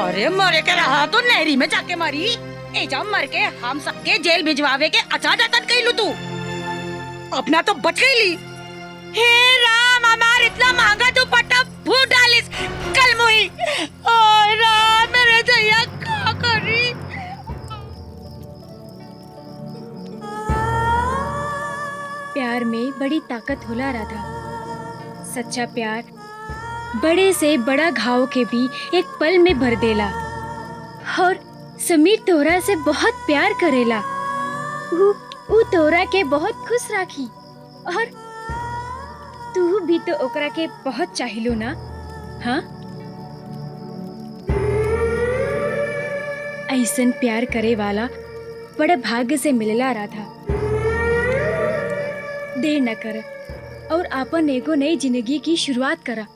अरे मरे के रहा तो नहरी में जाके मरी। ए जा मर के हम सबके जेल भिजवावे के अच्छा जतन कइलू तू। अपना तो बच गईली। हे राम हमार इतना महंगा दुपट्टा फूट डालिस कल मुही। ओ राम मेरे जैया का करी। प्यार में बड़ी ताकत होला राधा। सच्चा प्यार बड़े से बड़ा घाव के भी एक पल में भर देला। और समीर तोहरा से बहुत प्यार करेला। ऊ तोहरा के बहुत खुश राखी और तू भी तो ओकरा के बहुत चाहिलो ना? हाँ ऐसन प्यार करे वाला बड़े भाग्य से मिलला राधा। देर न कर और आपन एगो नई जिंदगी की शुरुआत करा।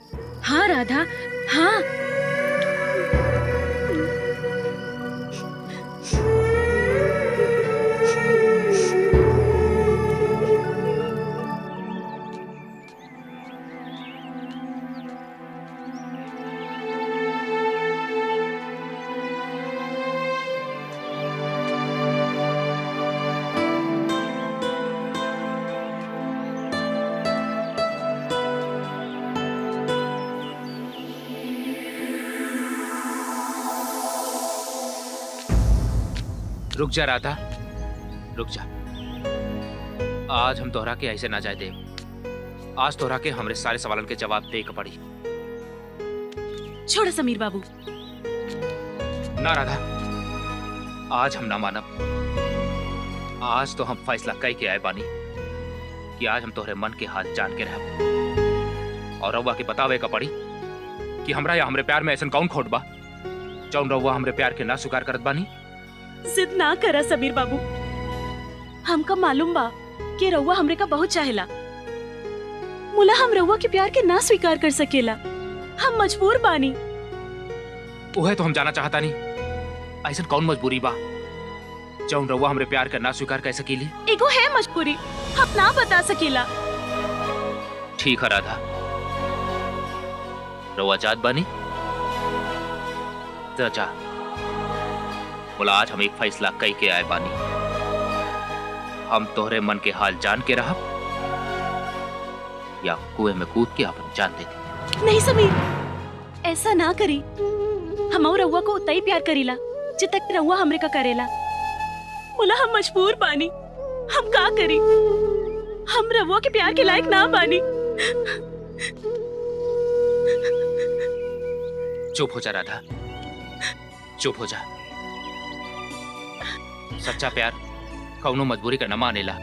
हाँ राधा हाँ। रुक जा राधा, रुक जा। आज हम तोहरा के ऐसे ना जाए दे। आज तोहरा के हमरे सारे सवालन के जवाब दे के पड़ी। छोड़ समीर बाबू। ना राधा, आज हम ना मानब। आज तो हम फैसला कई के आए बानी कि आज हम तोहरे मन के हाल जान के रहब। और रउआ के बतावे का पड़ी कि हमरा या हमरे प्यार में ऐसा कौन खोट बा जौन रउआ हमरे प्यार के ना स्वीकार करत बानी। जिद ना करा समीर बाबू। हमका मालूम बा कि रउआ हमरे का बहुत चाहेला। मुला हम रउआ के प्यार के ना स्वीकार कर सकेला। हम मजबूर बानी। उहे तो हम जाना चाहता नहीं, ऐसा कौन मजबूरी बा जौन रउआ हमरे प्यार के ना स्वीकार कर सकेली। एगो है मजबूरी, हम ना बता सकेला। ठीक है राधा, रउआ जात बानी तो जा। बोला आज हम एक फैसला कई के आए बानी। हम तोहरे मन के हाल जान के रहब या कुएं में कूद के अपन जान दे दी। नहीं समीर, ऐसा ना करी। हम और रउआ को उतना ही प्यार करीला जितना तक रउआ हमरे का करेला। बोला हम मजबूर बानी। हम का करी? हम रउआ के प्यार के लायक ना बानी। चुप हो जा राधा, चुप हो जा। सच्चा प्यार कौनो मजबूरी का न मानेला।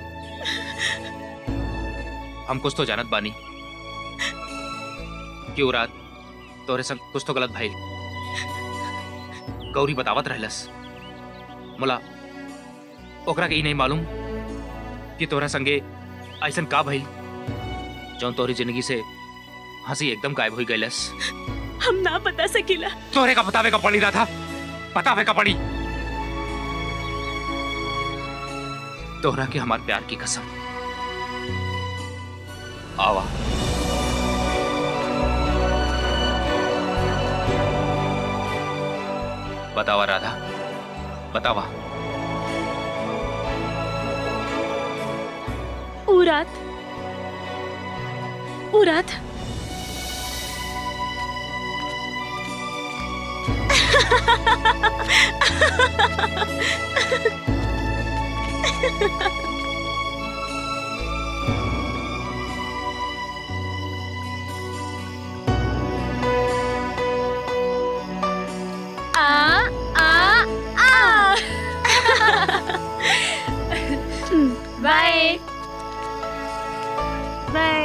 हम कुछ तो जानत बानी कि वो रात तोरे संग कुछ तो गलत भइल। गौरी बतावत रहलस। मुला ओकरा के ई नहीं मालूम कि तोरा संगे ऐसन का भइल जौन तोरी जिंदगी से हंसी एकदम गायब हो गइलस। हम ना बता सकेला। तोरे का बतावे का पड़ी राधा, बतावे का पड़ी। तोहरा के हमार प्यार की कसम। आवा बतावा राधा, बतावा। ऊ रात बाय। बाय।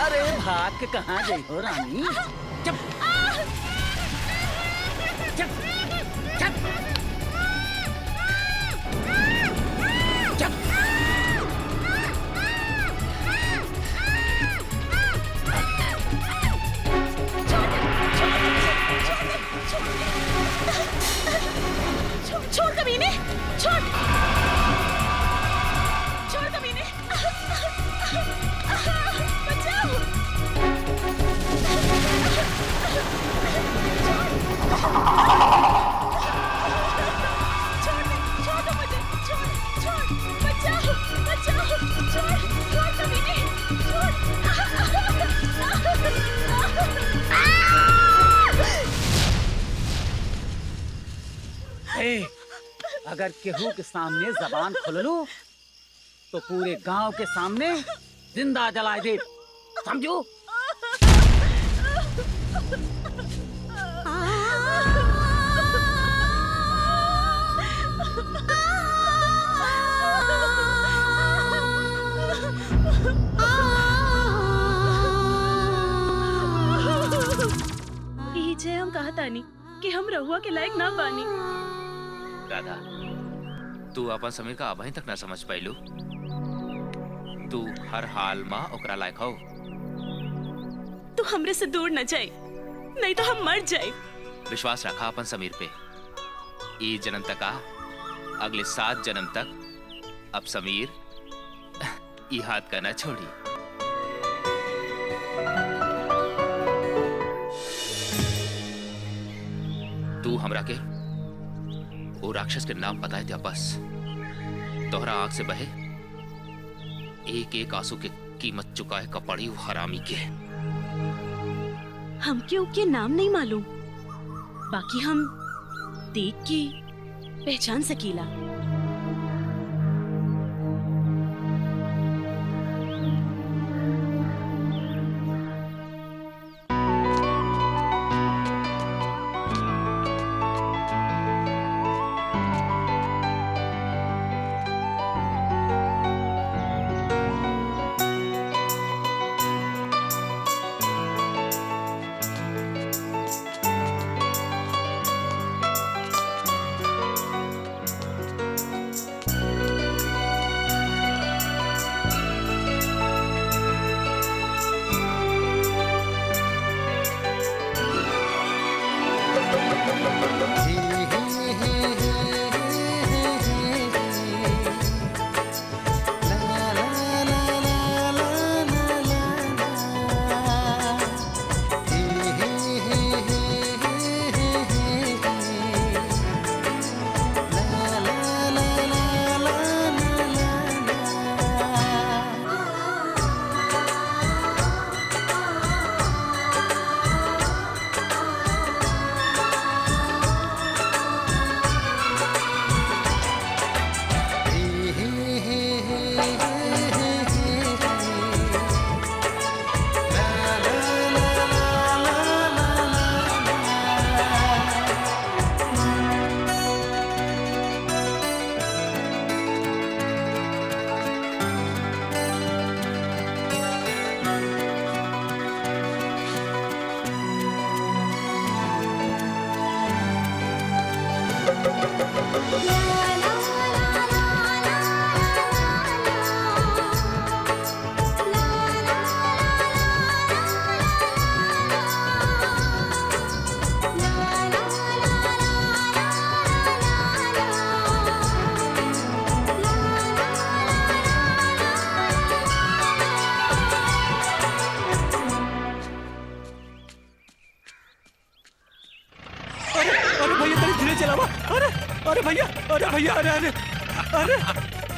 अरे भाग के कहाँ गई हो रानी? चुप चुप चुप चुप। छोड़ कमीने, छोड़ छोड़ कमीने, बचाओ। छोड़ दो मुझे, छोड़ बचाओ बचाओ, छोड़ कमीने, ए, अगर केहू के सामने जबान खोललू तो पूरे गांव के सामने जिंदा जला दे, समझो? जय हम कहा तानी कि हम रहुआ के लायक ना बानी। राधा, तू अपन समीर का अभी तक ना समझ पाइलू। तू हर हाल में ओकरा लायक हो। तू हमरे से दूर न जाए, नहीं तो हम मर जाए। विश्वास रखा अपन समीर पे। ई जन्म तक आ, अगले 7 जन्म तक अब समीर ई हाथ का ना छोड़ी। तू हमरा के वो राक्षस के नाम बताए दिया बस। तोहरा आंख से बहे एक एक आंसू के कीमत चुकाए कपड़ी वो हरामी के। हमके उनके नाम नहीं मालूम, बाकी हम देख के पहचान सकीला। चलावा। अरे अरे भैया, अरे भैया, अरे अरे अरे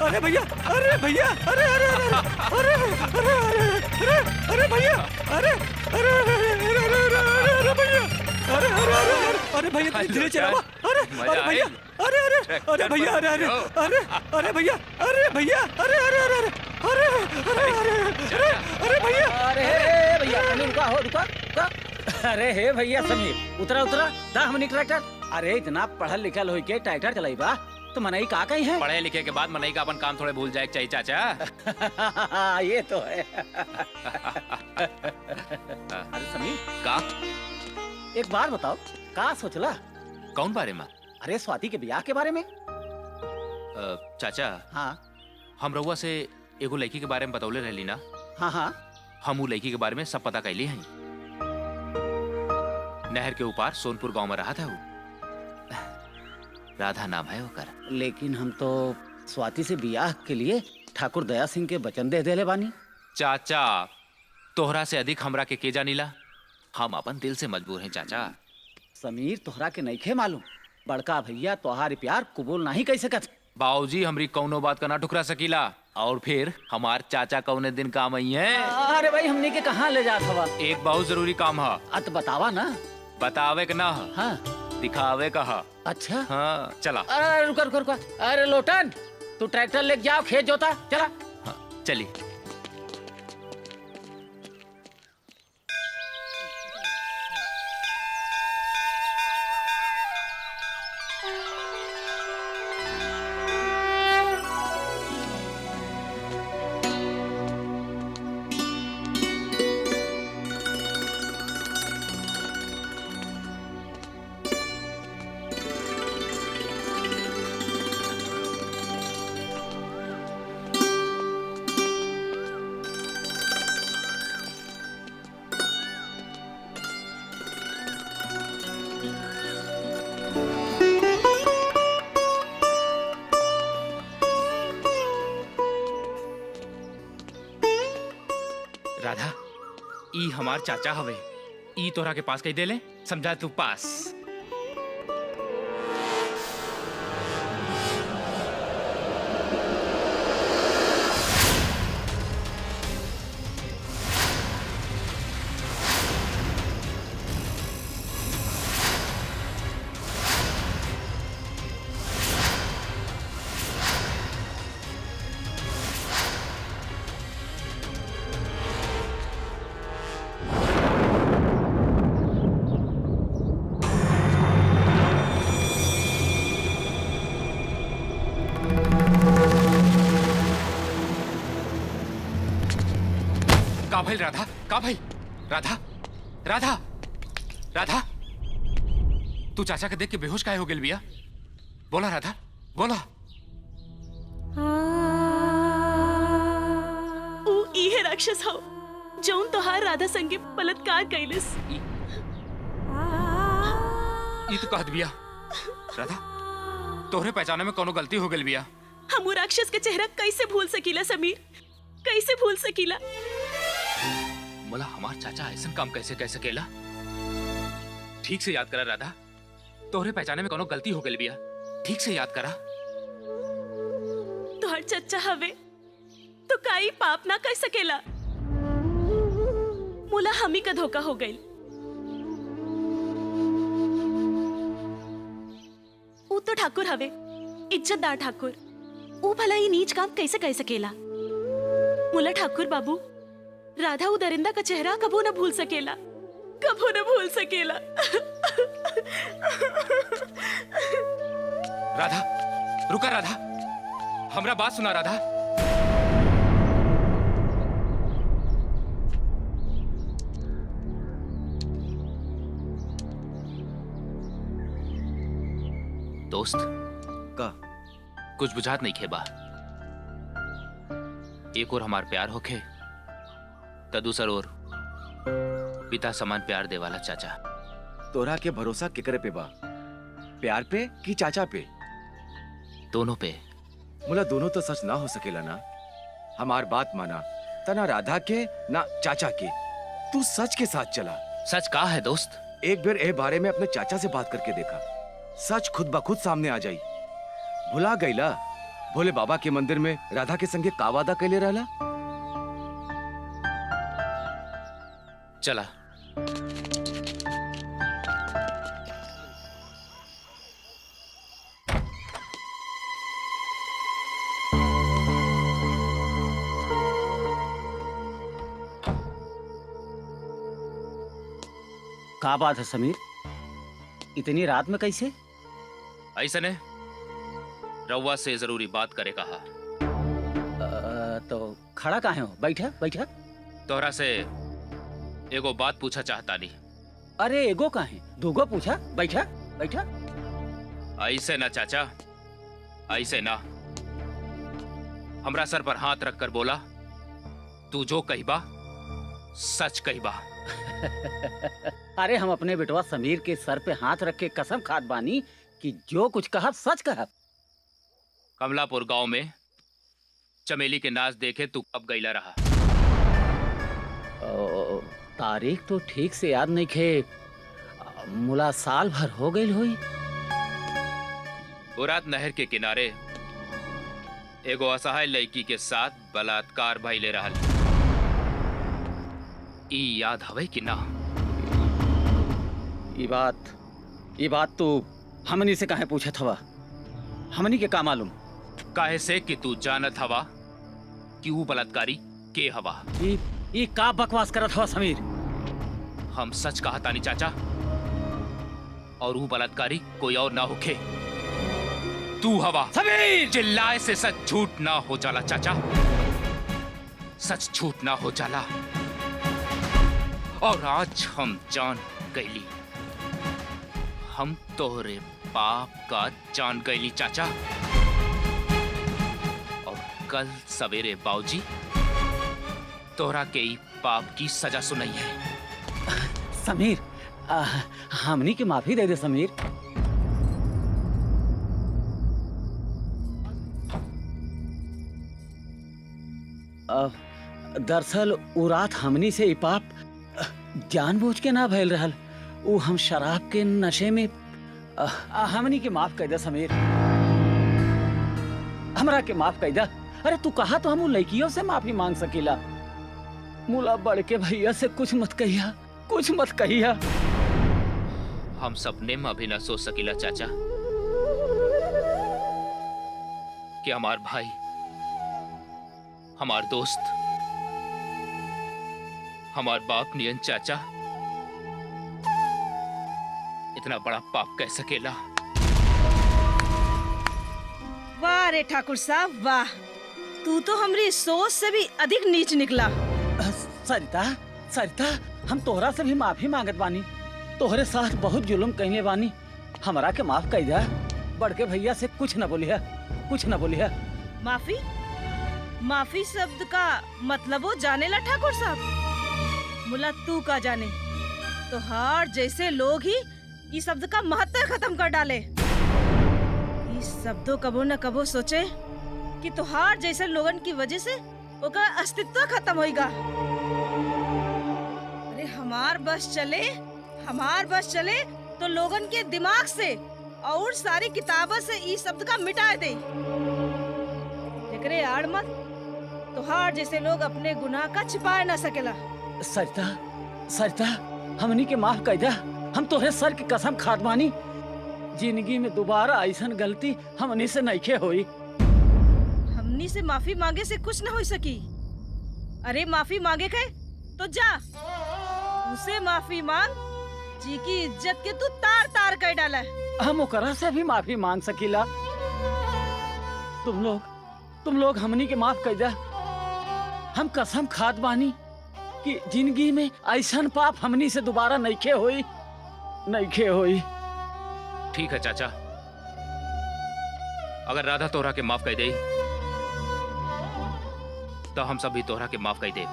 अरे भैया, अरे भैया, अरे अरे अरे अरे अरे अरे अरे भैया, अरे अरे अरे अरे भैया, अरे अरे अरे अरे भैया धीरे चलावा। अरे अरे भैया, अरे अरे अरे भैया, अरे अरे अरे अरे भैया, अरे भैया, अरे अरे अरे अरे अरे अरे अरे भैया, अरे भैया समीर रुका हो, रुका। अरे हे भैया समीर, उतरा उतरा, दा हमनी ट्रैक्टर। अरे इतना पढ़ल लिखल होई के ट्रैक्टर चलाई बा तो मनई का कहीं है? पढ़े लिखे के बाद मनई का अपन काम थोड़े भूल जाए चाहिए चाचा। ये तो है। अरे समीर का एक बार बताओ, का सोचला? कौन बारे में? अरे स्वाति के ब्याह के बारे में। चाचा हाँ हम रउआ से एगो लड़की के बारे में बतौले रहली ना। हाँ हाँ हम उ लड़की के बारे में सब पता कैली हैं। नहर के ऊपर सोनपुर गांव में रहा था वो। राधा नाम है ओकर। लेकिन हम तो स्वाति से ब्याह के लिए ठाकुर दया सिंह के वचन दे देले बानी। चाचा तोहरा से अधिक हमरा के जानीला। हम अपन दिल से मजबूर हैं चाचा। समीर तोहरा के नइखे मालूम, बड़का भैया तोहार प्यार कबूल नहीं कह सकत। बाबूजी हमरी कौनो बात का ना ठुकरा सकीला। और फिर हमार चाचा कौने दिन काम आई है? अरे भाई हमने के कहाँ ले जात हवा? एक बहुत जरूरी काम है। अत बतावा ना। बतावे का ना। हाँ दिखावे का। अच्छा हाँ चला। अरे रुका रुका रुका। अरे लोटन तू ट्रैक्टर लेके जाओ, खेत जोता। चला हाँ चलिए। राधा ई हमार चाचा हवे। ई तोरा के पास कही दे ले, समझा तू पास। का भाई राधा, का भाई राधा, राधा, राधा, तू चाचा के देख के बेहोश काहे हो गेल बिया? बोला राधा, बोला। ऊ इहे राक्षस हो जौन तोहार राधा संगे बलात्कार कैलस। ई तो कहत बिया राधा, तोहरे पहचाने में कोनो गलती हो गेल बिया। हम ऊ राक्षस के चेहरा कैसे भूल सकीला समीर, कैसे भूल सकीला? बोला हमार चाचा ऐसा काम कैसे कह सकेला? ठीक से याद करा राधा, तोहरे पहचाने में कोनो गलती हो गई बिया। ठीक से याद करा। तोहर चच्चा हवे तो काई पाप ना कर सकेला। मुला हमी का धोखा हो गई। ऊ तो ठाकुर हवे, इज्जतदार ठाकुर। ऊ भला ही नीच काम कैसे कर सकेला? मुला ठाकुर बाबू, राधा ऊ दरिंदा का चेहरा कबो न भूल सकेला, कबो न भूल सकेला। राधा रुका, राधा हमरा बात सुना। राधा दोस्त का कुछ बुझात नहीं खेबा। एक और हमार प्यार होखे त दूसर और पिता समान प्यार दे वाला चाचा। तोरा के भरोसा केकरे पे बा? प्यार पे कि चाचा पे? दोनों पे। मुला दोनों तो सच ना हो सकेला ना। हमार बात माना, तना राधा के ना चाचा के। तू सच के साथ चला। सच का है दोस्त? एक बार ए बारे में अपने चाचा से बात करके देखा। सच खुद ब खुद सामने आ जाई। भुला गईला भोले बाबा के मंदिर में राधा के संगे का वादा कैले रहला? चला। का बात है समीर, इतनी रात में कैसे? ऐसा ने रउआ से जरूरी बात करे कहा। तो खड़ा काहे हो? बैठा बैठा। तोहरा से एगो बात पूछा चाहता नहीं। अरे एगो काहे, दूगो पूछा। बैठा बैठा। ऐसे ना चाचा, ऐसे ना। हमरा सर पर हाथ रखकर बोला, तू जो कहिबा सच कहिबा। अरे हम अपने बेटवा समीर के सर पे हाथ रख के कसम खात बानी कि जो कुछ कहा सच कहा। कमलापुर गांव में चमेली के नाच देखे तू कब गईला रहा? तारीख तो ठीक से याद नहीं खे, मुला साल भर हो गई हुई। बुरात नहर के किनारे एगो असहाय लड़की के साथ बलात्कार भइले रहल। ई याद हवे कि ना? ई बात तू हमनी से काहे पूछत हवा? हमनी के का मालूम? काहे से कि तू जानत हवा कि वो बलात्कारी के हवा। ई का बकवास करत हवा समीर? हम सच कहा तानी चाचा, और वो बलात्कारी कोई और ना होखे, तू हवा। समीर! चिल्लाए से सच झूठ ना हो जाला चाचा, सच झूठ ना हो जाला। और आज हम जान गईली, हम तोहरे पाप का जान गईली चाचा। और कल सवेरे बाबूजी तोहरा के ई पाप की सजा सुनाई है। समीर, हमनी के माफी दे दे समीर। दरअसल उ रात हमनी से ई पाप जानबूझ के ना भइल रहल। उ हम शराब के नशे में हमनी के माफ कर दे समीर, हमरा के माफ कर दे। अरे तू कहा तो हम उ लड़कियों से माफी मांग सकीला। मुला बड़ के भैया से कुछ मत कहिया, कुछ मत कहिया। हम सपने में भी ना सोच सकीला चाचा कि हमार भाई, हमार दोस्त, हमार बाप नियन चाचा इतना बड़ा पाप कह सकेला। वाह रे ठाकुर साहब वाह, तू तो हमारी सोच से भी अधिक नीच निकला। सरिता, सरिता, हम तोहरा से भी माफी मांगत बानी। तोहरे साथ बहुत जुल्म कइले बानी, हमरा के माफ कर दे। बड़के भैया से कुछ न बोलिया, कुछ न बोलिया। माफी? माफी शब्द का मतलब वो जाने ला ठाकुर साहब? मुला तू का जाने, तो हार जैसे लोग ही इस शब्द का महत्व खत्म कर डाले। इस शब्दों कबो न कबो सोचे कि तुहार जैसे लोगन की वजह से ओका अस्तित्व खत्म होएगा। अरे हमार बस चले तो लोगन के दिमाग से और सारी किताबों से इस शब्द का मिटा दे। जकरे आड़ मत तुहार जैसे लोग अपने गुनाह का छिपा न सकेला। सरिता, सरिता, हमनी के माफ कर दे। हम तोहरे सर की कसम खात बानी, जिंदगी में दोबारा ऐसन गलती हमनी से नइखे होई। हमनी से माफी मांगे से कुछ न हो सकी। अरे माफी मांगे के तो जा, उसे माफी मांग जी की इज्जत के तू तार तार कर डाला। हम ओकरा से भी माफी मांग सकीला। तुम लोग हमनी के माफ कर दे। हम कसम खात बानी कि जिंदगी में ऐसन पाप हमनी से दोबारा नइखे होई, नइखे होई। ठीक है चाचा, अगर राधा तोहरा के माफ कर दे तो हम सब भी तोहरा के माफ कर दे।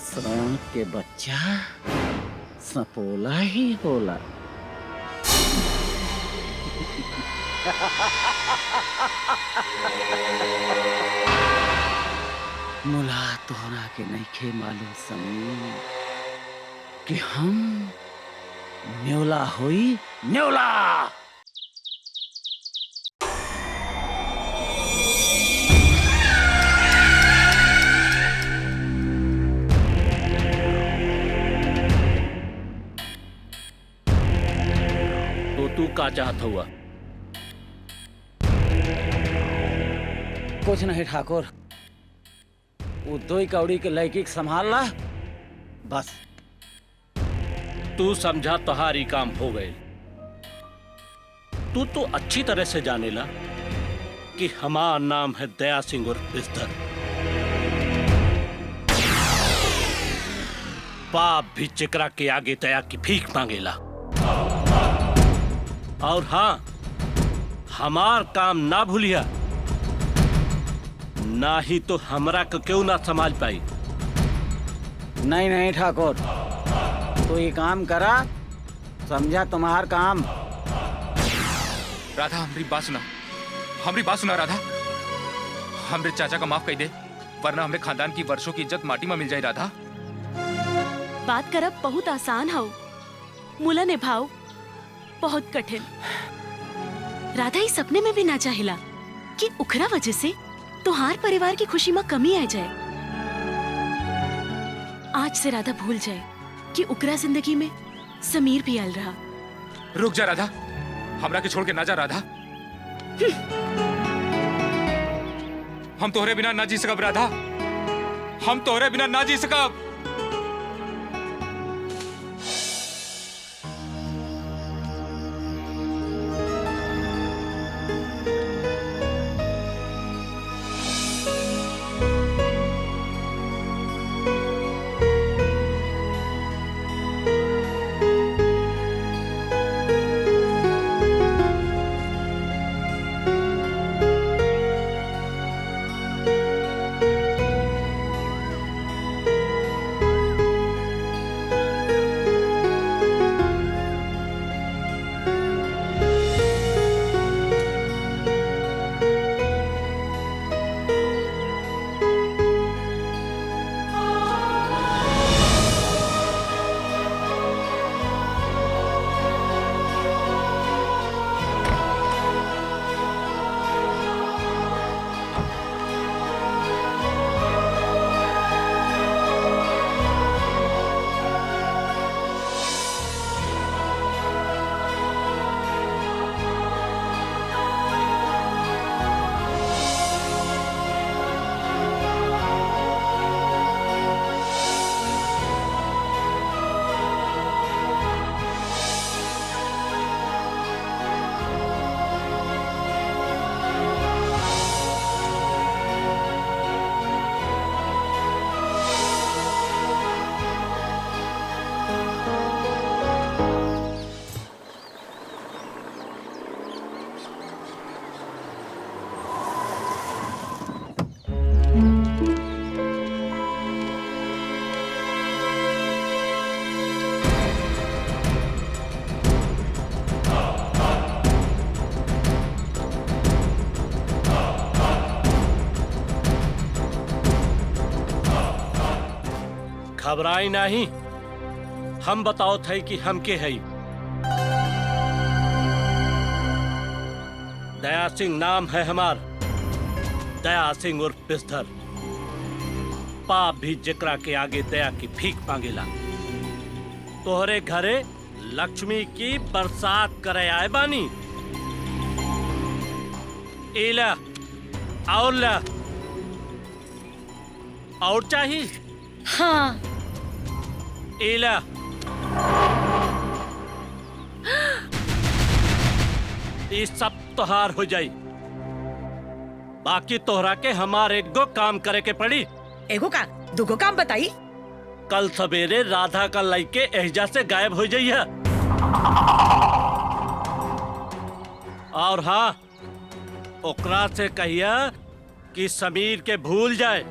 सांप के बच्चा सपोला ही होला। मुला तोहरा के नइखे मालूम समीर कि हम न्योला होई न्योला। तो तू का चाहत हुआ? कुछ नहीं ठाकुर, वो दो कौड़ी के लड़की के संभाल ला बस। तू समझा तुम्हारी काम हो गए। तू तो अच्छी तरह से जानेला कि हमारा नाम है दया सिंह उर्फ बिस्तर। बाप भी चिकरा के आगे दया की भीख मांगेला। और हाँ, हमार काम ना भूलिया, ना ही तो हमरा को क्यों ना संभाल पाई। नहीं नहीं ठाकुर, तो ये काम करा, समझा तुम्हार काम। राधा हमारी बात सुना, हमारी बात सुना राधा। हमरे चाचा का माफ कर दे, वरना हमरे खानदान की वर्षों की इज्जत माटी में मिल जाए। राधा बात करब बहुत आसान हो, मुला निभाओ बहुत कठिन। राधा इस सपने में भी ना चाहेला कि उखरा वजह से तुहार परिवार की खुशी में कमी आ जाए। आज से राधा भूल जाए कि उकरा जिंदगी में समीर भी आल रहा। रुक जा राधा, हमरा के छोड़ के ना जा राधा। हम तोहरे बिना ना जी सकब राधा, हम तोहरे बिना ना जी सकब। घबराई नहीं, हम बताओ थे कि हम के है। दया सिंह नाम है हमार, दया सिंह उर्फ बिस्तर। पाप भी जिकरा के आगे दया की भीख मांगेला। तोहरे घरे लक्ष्मी की बरसात करे आए बानी। इला और ला और चाहिए? हाँ। इला ये सब तोहार हो जाई। बाकी तोहरा के हमारे एगो काम करे के पड़ी। एगो का दुगो काम बताई। कल सवेरे राधा का लइके एहजा से गायब हो जाइए। और हाँ, ओकरा से कहिया कि समीर के भूल जाए,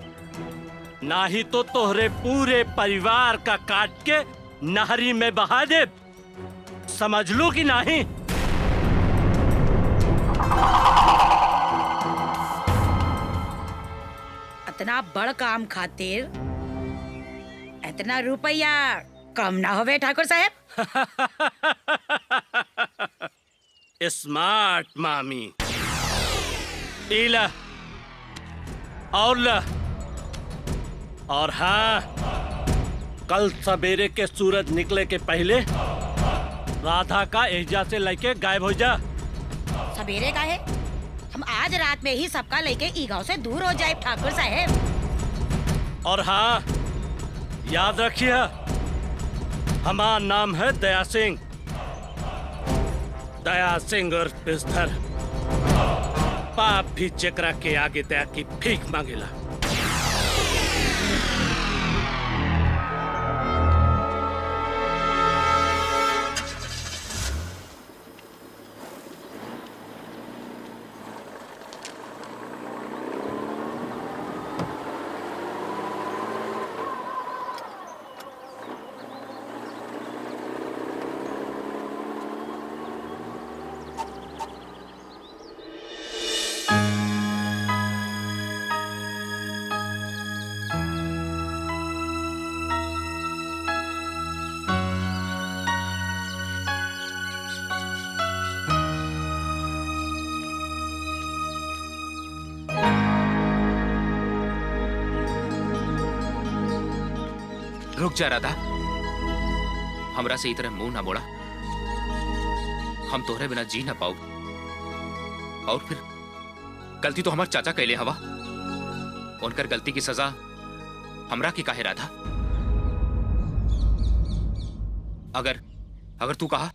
ना ही तो तोहरे पूरे परिवार का काट के नहरी में बहा दे। समझ लो कि नहीं? इतना बड़ काम खातिर इतना रुपया कम ना होवे ठाकुर साहब। स्मार्ट मामी। इला और ला। और हाँ, कल सवेरे के सूरज निकले के पहले राधा का एहजा से लेके गायब हो जा। सवेरे का है, हम आज रात में ही सबका लेके ई गांव से दूर हो जाए ठाकुर साहब। और हाँ, याद रखिए, हमारा नाम है दया सिंह। दया सिंह और पिस्तर। पाप भी चक्रा के आगे दया की भीख मांगेला। रुक जा राधा, हमरा से इतना मुंह ना मोड़ा। हम तोहरे बिना जी ना पाऊ। और फिर गलती तो हमार चाचा कैले हवा। उनकर गलती की सजा हमरा की काहे राधा? अगर तू कहा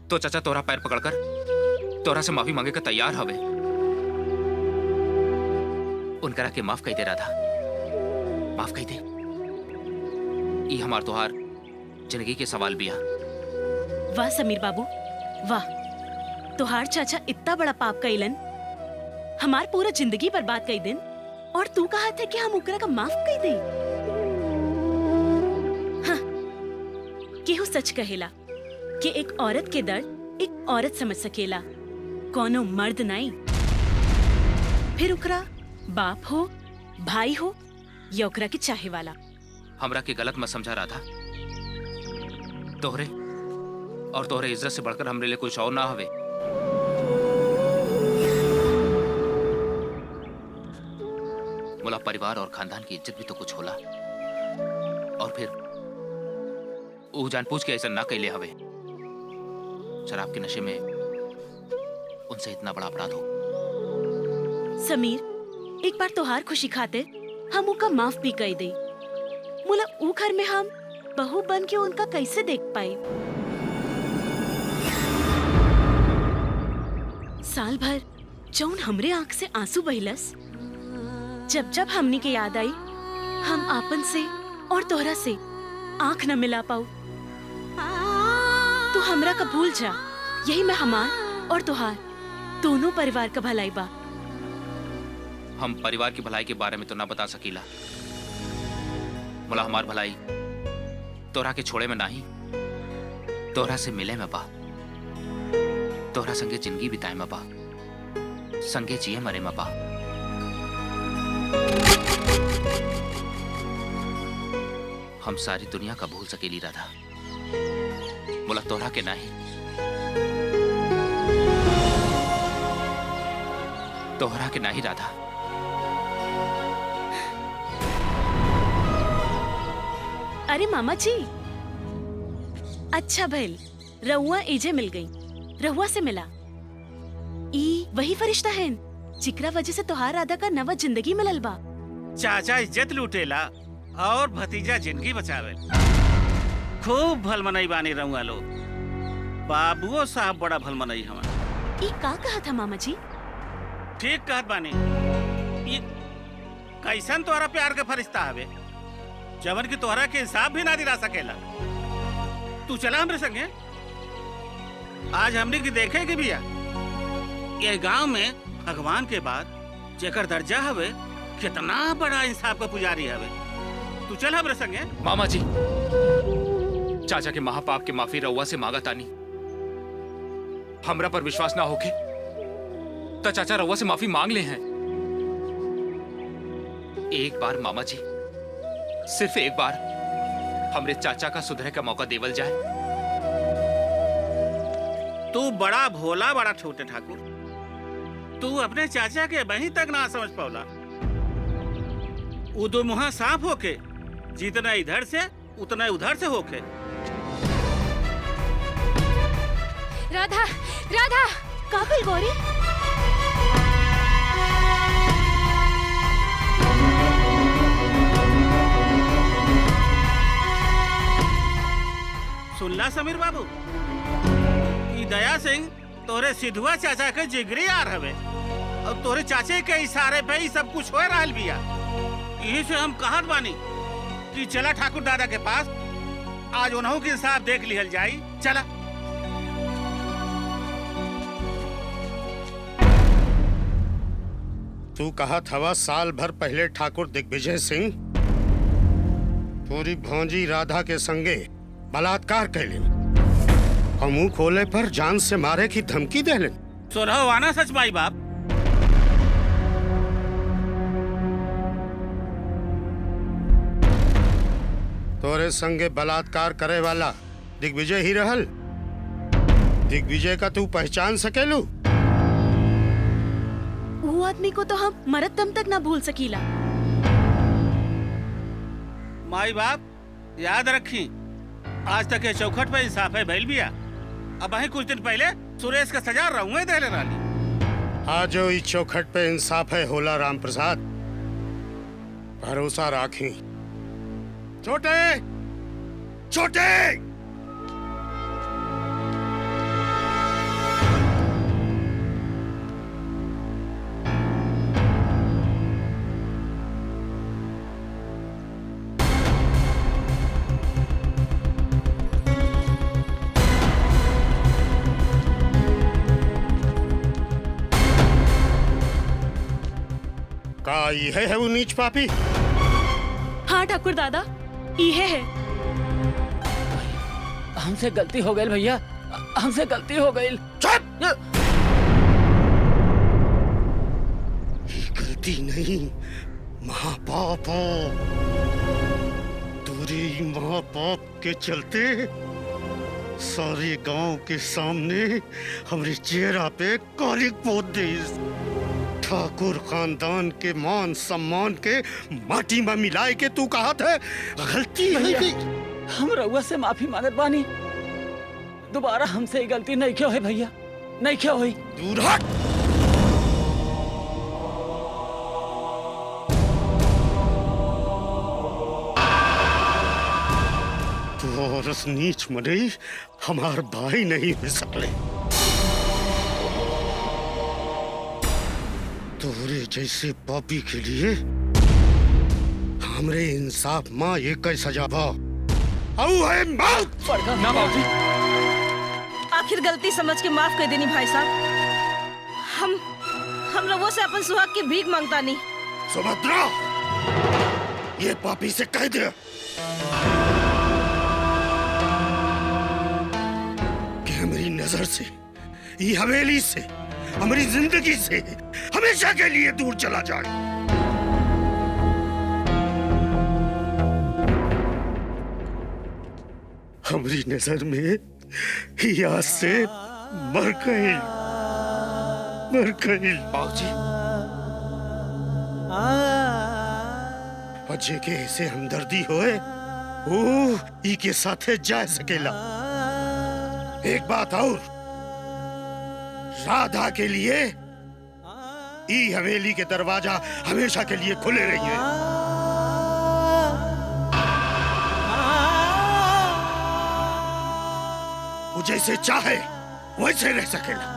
तो चाचा तोरा पैर पकड़कर तोरा से माफी मांगे का तैयार हवे। उनकरा के माफ कह दे राधा, माफ कह दे। ई हमार तोहार जिंदगी के सवाल बिया। वाह समीर बाबू, वाह। तोहार चाचा इतना बड़ा पाप कैलन, हमार पूरा जिंदगी बर्बाद कई दिन, और तू कहा थे कि हम उकरा का माफ कई दे। हाँ, केहू सच कहेला कि एक औरत के दर्द एक औरत समझ सकेला, कोनो मर्द नहीं। फिर उकरा बाप हो, भाई हो, या उकरा के चाहे वाला। हमरा के गलत मत समझा राधा। तोहरे इज्जत से बढ़कर हमरे लिए कुछ और ना हवे। मुला परिवार और खानदान की इज्जत भी तो कुछ होला। और फिर वो जानबूझ के ऐसा ना कैले हवे। शराब के नशे में उनसे इतना बड़ा अपराध हो। समीर, एक बार तोहार खुशी खातिर हम उनका माफ भी कह दे। मुला ऊ घर में हम बहू बन के उनका कैसे देख पाए? साल भर जौन हमरे आंख से आंसू बहिलस, जब जब हमनी के याद आई, हम आपन से और तोहरा से आंख न मिला पाऊ। तू हमरा का भूल जा, यही में हमार और तोहार दोनों परिवार का भलाई बा। हम परिवार की भलाई के बारे में तो ना बता सकीला। मुला हमार भलाई तोरा के छोड़े में नहीं, तोरा से मिले में बा। तोरा संगे जिंदगी बिताए में बा, संगे जिए मरे में बा। हम सारी दुनिया का भूल सकेली राधा, मुला तोरा के नहीं। तोहरा के नहीं राधा। अरे मामा जी, अच्छा भइल रहुआ एजे मिल गई। रहुआ से मिला। ई वही फरिश्ता है जिकरा वजह से तोहार राधा का नवा जिंदगी मिलल बा। चाचा इज्जत लूटेला और भतीजा जिंदगी बचावे। खूब भल मनई बानी रहूंगा लोग। बाबुओ साहब बड़ा भल मनई हमार। ई का कहा था मामा जी? ठीक कहत बानी। ये कैसन तोहरा प्यार के फरिश्ता हवे जवन की तोहरा के हिसाब भी ना दिला सकेला। तू चला हमरे संगे। आज हमने की देखे कि भैया ये गांव में भगवान के बाद जेकर दर्जा हवे कितना बड़ा इंसाफ का पुजारी हवे। तू चल हमरे संगे। मामा जी, चाचा के महापाप के माफी रउआ से मांगा तानी। हमरा पर विश्वास ना होके तो चाचा रउआ से माफी मांग ले हैं। एक बार मामा जी, सिर्फ एक बार हमरे चाचा का सुधरे का मौका देवल जाए। तू बड़ा भोला बड़ा छोटे ठाकुर, तू अपने चाचा के वहीं तक ना समझ पावला। दो मुहा साफ होके जितना इधर से उतना उधर से होके। राधा, राधा, काबिल गौरी। सुनला समीर बाबू, ई दया सिंह तोरे सिधुआ चाचा के जिगरी यार हवे और तोरे चाचे के इशारे पे ही सब कुछ हो रहल बिया। यही से हम कहत बानी कि चला ठाकुर दादा के पास, आज उन्हों के इंसाफ देख लिहल जाई। चला। तू कहा था साल भर पहले ठाकुर दिग्विजय सिंह पूरी भौजी राधा के संगे बलात्कार कैलिन और मुंह खोले पर जान से मारे की धमकी देलिन। सोरह वाना सच माई बाप। तोरे संगे बलात्कार करे वाला दिग्विजय ही रहल। दिग्विजय का तू पहचान सकेलू? वो आदमी को तो हम मरत दम तक ना भूल सकीला। माई बाप याद रखी, आज तक ये चौखट पे इंसाफ है भइल बिया। अब वही कुछ दिन पहले सुरेश का सजा रहूं दे ले रानी। आज इस चौखट पे इंसाफ है होला राम प्रसाद, भरोसा राखी। छोटे छोटे का यह है वो नीच पापी? हाँ ठाकुर दादा, ये है। हमसे गलती हो गई भैया, हमसे गलती हो गई। गलती नहीं, महापाप हो। दूरी महापाप के चलते सारे गांव के सामने हमारे चेहरा पे कालिक पोत दी। ठाकुर खानदान के मान सम्मान के माटी में मिलाए के तू कहा था गलती है। हम रउआ से माफी मांगत बानी, दोबारा हमसे ये गलती नहीं क्यों है भैया, नहीं क्यों हुई। दूर हट। तू और उस नीच मने हमार भाई नहीं हो सकले। तोरे जैसे पापी के लिए हमरे इंसाफ माँ एक सजा भा है मौत। ना बाबूजी, आखिर गलती समझ के माफ कर देनी भाई साहब। हम लोगों से अपन सुहाग की भीख मांगता नहीं। सुभद्रा, ये पापी से कह दे कि हमारी नजर से, ये हवेली से, हमारी जिंदगी से हमेशा के लिए दूर चला जाए। हमारी नजर में यहाँ से मर गई। बाबूजी, बच्चे के ऐसे हमदर्दी होए वो ई के साथे जा सकेला। एक बात और, राधा के लिए ई हवेली के दरवाजा हमेशा के लिए खुले रहिए। वो जैसे चाहे वैसे रह सकेला।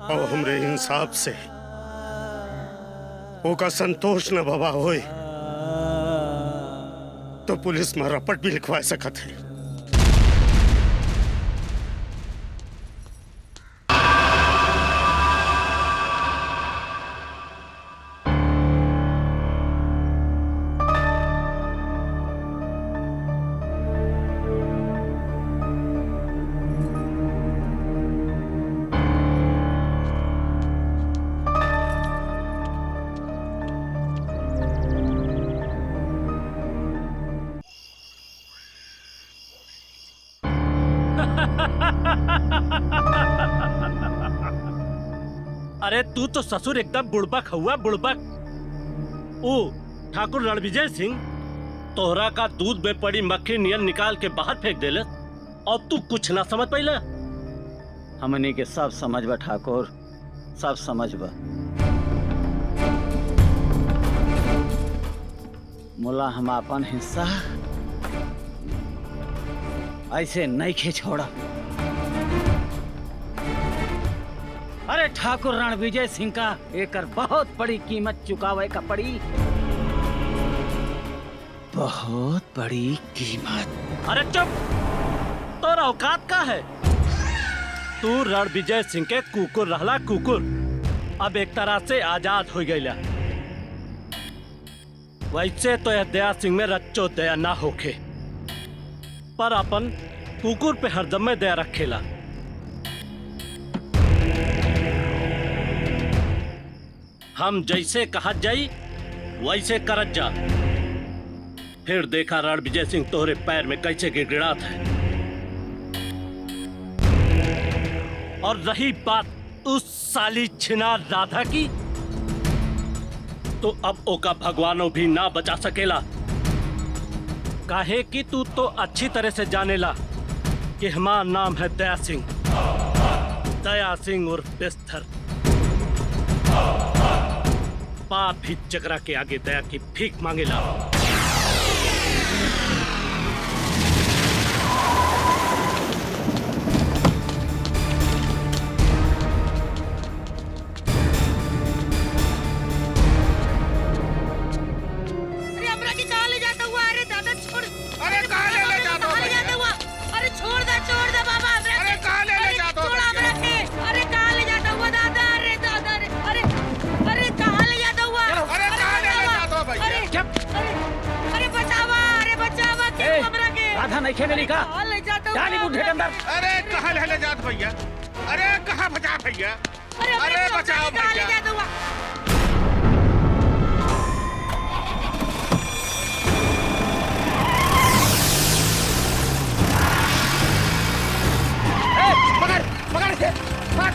और हमरे इंसाफ से ओका संतोष न भवा होए तो पुलिस में रपट भी लिखवा सकत है। अरे तू तो ससुर एकदम बुड़बक हुआ, बुड़बक। ओ ठाकुर रणविजय सिंह तोहरा का दूध में पड़ी मक्खी नियन निकाल के बाहर फेंक देले और तू कुछ ना समझ पाइला। हमनी के सब समझबा ठाकुर, सब समझबा। मुला हम अपन हिस्सा ऐसे नहीं खे छोड़ा। अरे ठाकुर रणविजय सिंह का एकर बहुत बड़ी कीमत चुकावे का पड़ी, बहुत बड़ी कीमत। अरे चुप, तोरा औकात का है? तू रणविजय सिंह के कुकुर रहला, कुकुर। अब एक तरह से आजाद हो गईला। वैसे तो यह दया सिंह में रच्चो दया ना होखे, पर अपन कुकुर पे हरदम में दया रखेला। हम जैसे कहा जाई वैसे करत जा। फिर देखा रणविजय सिंह तोहरे पैर में कैसे गिड़गिड़ात है। और रही बात उस साली छिनार राधा की, तो अब ओका भगवानों भी ना बचा सकेला। काहे कि तू तो अच्छी तरह से जानेला कि हमारा नाम है दया सिंह, दया सिंह उर्फ बिस्तर। पाप भी जगरा के आगे दया की भीख मांगेला। राधा नहीं खेगली का? डाली बूढ़े के अंदर। अरे कहाँ ले जात भैया? अरे कहाँ बचा भैया? अरे बचाओ भैया। पकड़ पकड़ के मार।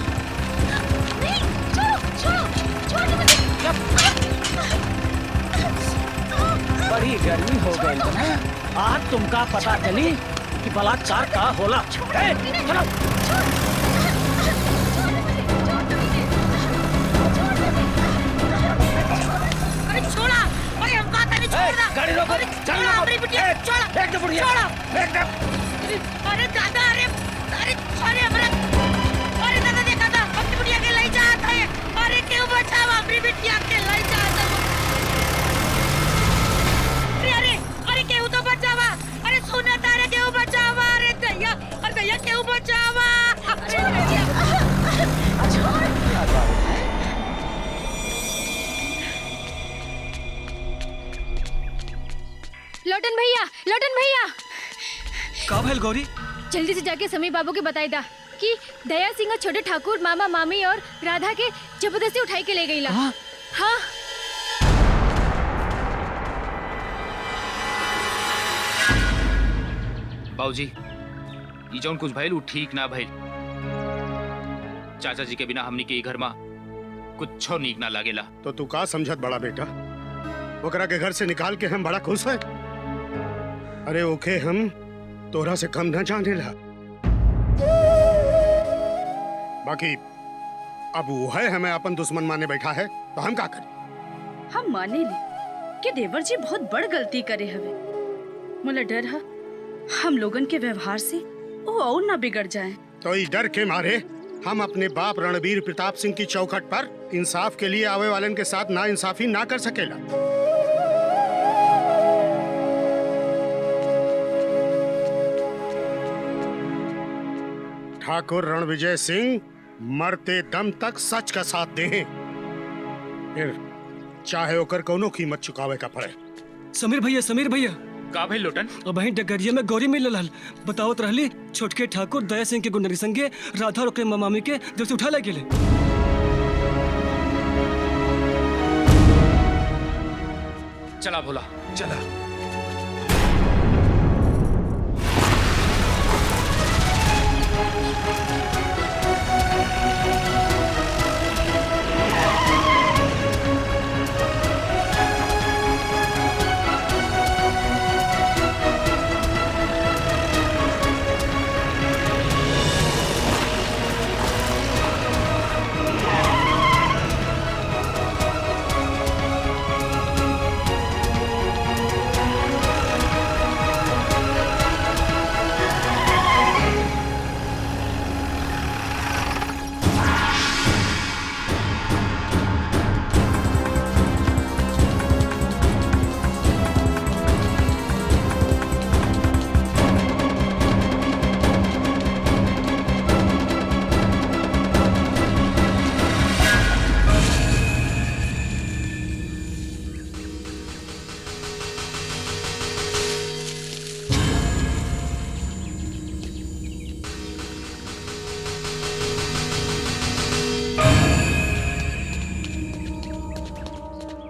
नहीं, छोड़ो छोड़ो बड़ी गर्मी हो गई है। आज तुमका पता चली कि बलात्कार का होला। चलो अरे छोड़ा, अरे हम कहा था नहीं छोड़ना। गाड़ी रोको, चल ना अपनी बिटिया छोड़ा, फेंक दो बुढ़िया, फेंक दो। अरे दादा, अरे अरे अरे हमारा, अरे दादा देखा था अपनी बिटिया के ले जाता है। अरे क्यों बचावा अपनी बिटिया के ले जाता है? अरे अरे क्यों तो बचावा? अरे सुना तारे क्यों बचावा? अरे दैया क्यों बचावा? लोटन भैया का भइल गौरी? जल्दी से जाके समीर बाबू के बताई दा कि दया सिंह और छोटे ठाकुर मामा मामी और राधा के जबरदस्ती उठाई के ले गई ला। हाँ बाबूजी, ये जौन कुछ भइल उ ठीक ना भइल। चाचा जी के बिना हमनी के घर में कुछ नीक ना लागेला। तो तू का समझत बड़ा बेटा? ओकरा के घर से निकाल के हम बड़ा खुश है। अरे ओके हम तोरा से कम न जाने ला। बाकी अब वो है हमें अपन दुश्मन माने बैठा है तो हम का करें? हम माने ली कि देवर जी बहुत बड़ गलती करे हवे। मुला डर है हम लोगन के व्यवहार से वो और ना बिगड़ जाए। तो इस डर के मारे हम अपने बाप रणवीर प्रताप सिंह की चौखट पर इंसाफ के लिए आवे वालन के साथ ना इंसाफी ना कर सकेला। ठाकुर रणविजय सिंह मरते दम तक सच का साथ दे, फिर चाहे ओकर कोनो कीमत चुकावे का पड़े। समीर भैया का भाई लोटन? और वहीं डगरिया में गौरी मिल लल बतावत रहली छोटके ठाकुर दया सिंह के गुंडरी संगे राधा और ओकरे मामी के जब से उठा ले गेले। चला भोला चला।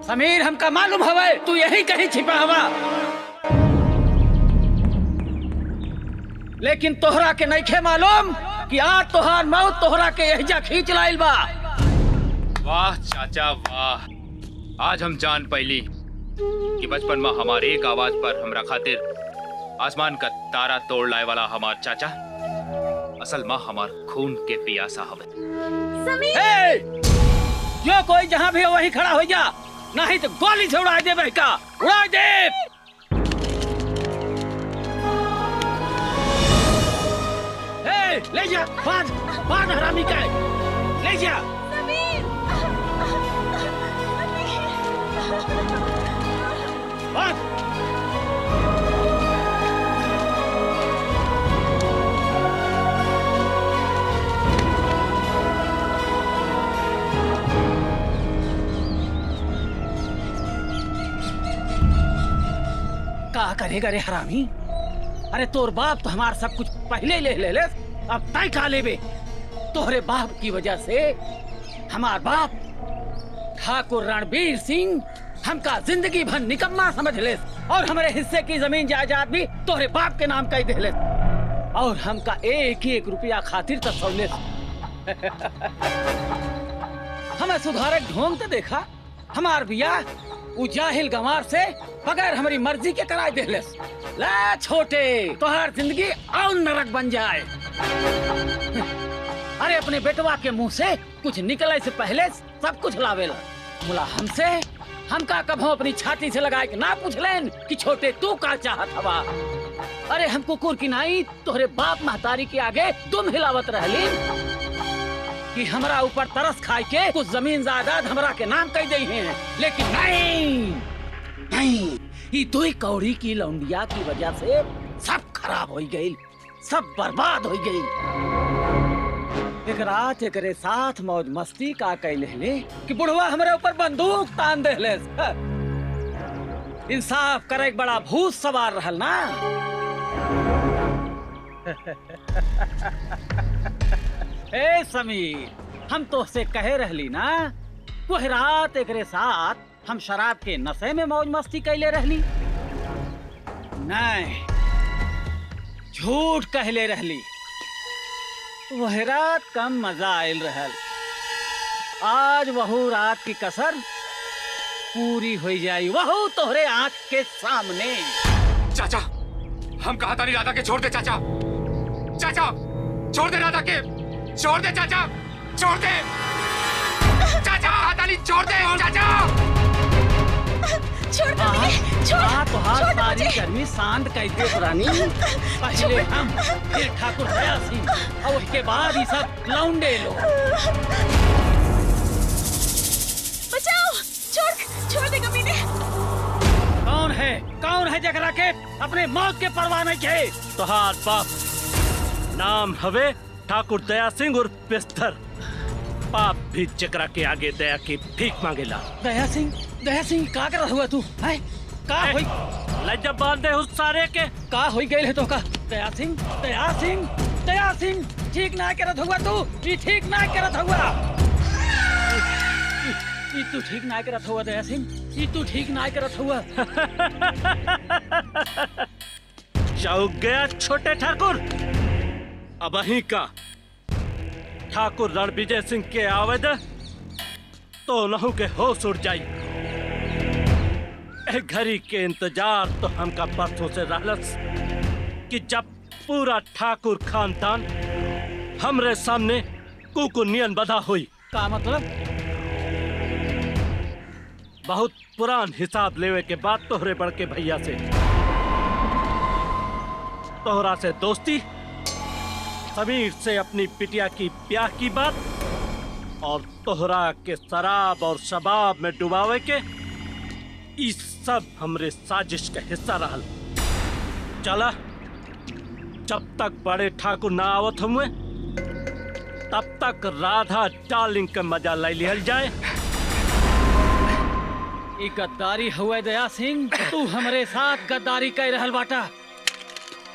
समीर हमका मालूम हवे तू यही कहीं छिपा हवा, लेकिन तोहरा के नइखे मालूम कि आज तोहार मौत तोहरा के यहिजा खींच लाइल बा। वाह चाचा वाह, आज हम जान पैली कि बचपन में हमारे एक आवाज पर हमरा खातिर आसमान का तारा तोड़ लाए वाला हमार चाचा असल माँ हमार खून के पियासा हवे। समीर! जो कोई जहाँ भी हो वहीं खड़ा हो जा, नहीं तो गोली से उड़ा दे बहका, उड़ा दे। ले जा, बांध हरामी का, ले जा। बांध। का करेगा रे हरामी? अरे तोर बाप तो हमार सब कुछ पहले ले अब तय खा लेबे। तोहरे बाप की वजह से हमार बाप ठाकुर रणबीर सिंह हमका जिंदगी भर निकम्मा समझ ले और हमारे हिस्से की जमीन जायदाद भी तोहरे बाप के नाम कह दे और हमका एक रुपया खातिर तसौले। हमें सुधारक ढोंग तो देखा, हमार बिया उ जाहिल गंवार से बगैर हमारी मर्जी के कराए दे ले छोटे, तोहर जिंदगी और नरक बन जाए। अरे अपने बेटवा के मुंह से कुछ निकले से पहले सब कुछ लावेला। बोला हमका कभो अपनी छाती से लगाए ना पूछ लेन कि छोटे तू का चाहत हवा। अरे हम कुकुर की नाई तोहरे बाप महतारी के आगे तुम हिलावत रहली कि हमरा ऊपर तरस खाए के कुछ जमीन जायदाद हमरा के नाम कह दे हैं, लेकिन नहीं ये दुई कौड़ी की लौंडिया की वजह से सब खराब हो गई, सब बर्बाद हो गई। एक रात एकरे साथ मौज मस्ती का कैले ले कि बुढ़वा हमारे ऊपर बंदूक तान दे ले। इंसाफ करे बड़ा भूत सवार रहल ना। ए समीर, हम तो से कहे रहली ना वह रात एकरे साथ हम शराब के नशे में मौज मस्ती कैले रहली। नहीं, झूठ कहले रहली। वह रात कम मजा आयल रहल। आज वहू रात की कसर पूरी हो जाई, वहू तोहरे आंख के सामने। चाचा, हम कहा था नहीं राधा के छोड़ दे चाचा। चाचा, छोड़ दे राधा के, छोड़ दे चाचा, छोड़ दे चाचा, कहा था नहीं छोड़ दे चाचा। छोड़ दे, छोड़ तो हाथ सारी गर्मी शांत कैसे पुरानी। पहले हम, फिर ठाकुर दया सिंह और उसके बाद ये सब लौंडे लोग। बचाओ, छोड़ दे कमीने। कौन है जगरा के अपने मौत के परवाह नहीं किए? तोहार बाप नाम हवे ठाकुर दया सिंह और पिस्तर। पाप भी जकरा के आगे दया की भीख मांगेला। दया सिंह का कर हुआ तू? है का होई? लज्जा बांध दे उस सारे के। का होई गइल है तो का? दया सिंह ठीक ना करत हुआ तू, ये ठीक ना करत हुआ। ये तू ठीक ना करत हुआ दया सिंह, ये तू ठीक ना करत हुआ। चौक गया छोटे ठाकुर। अब अहीं का ठाकुर रणविजय सिंह के आवेद तो नहु के होश उड़ जाई। घड़ी के इंतजार तो हमका परसों से रहलस कि जब पूरा ठाकुर खानदान हमरे सामने कुकुनियन बधा हुई। का मतलब? बहुत पुरान हिसाब लेवे के बाद तोहरे बड़के भैया से तोहरा से दोस्ती, समीर से अपनी बिटिया की ब्याह की बात और तोहरा के शराब और शबाब में डुबावे के, इस सब हमरे साजिश का हिस्सा रहल। चला, जब तक बड़े ठाकुर ना आवत हुए तब तक राधा डार्लिंग का मजा ले लिहल जाए। ये गद्दारी हुआ दया सिंह, तू हमरे साथ गद्दारी कर रहल बाटा।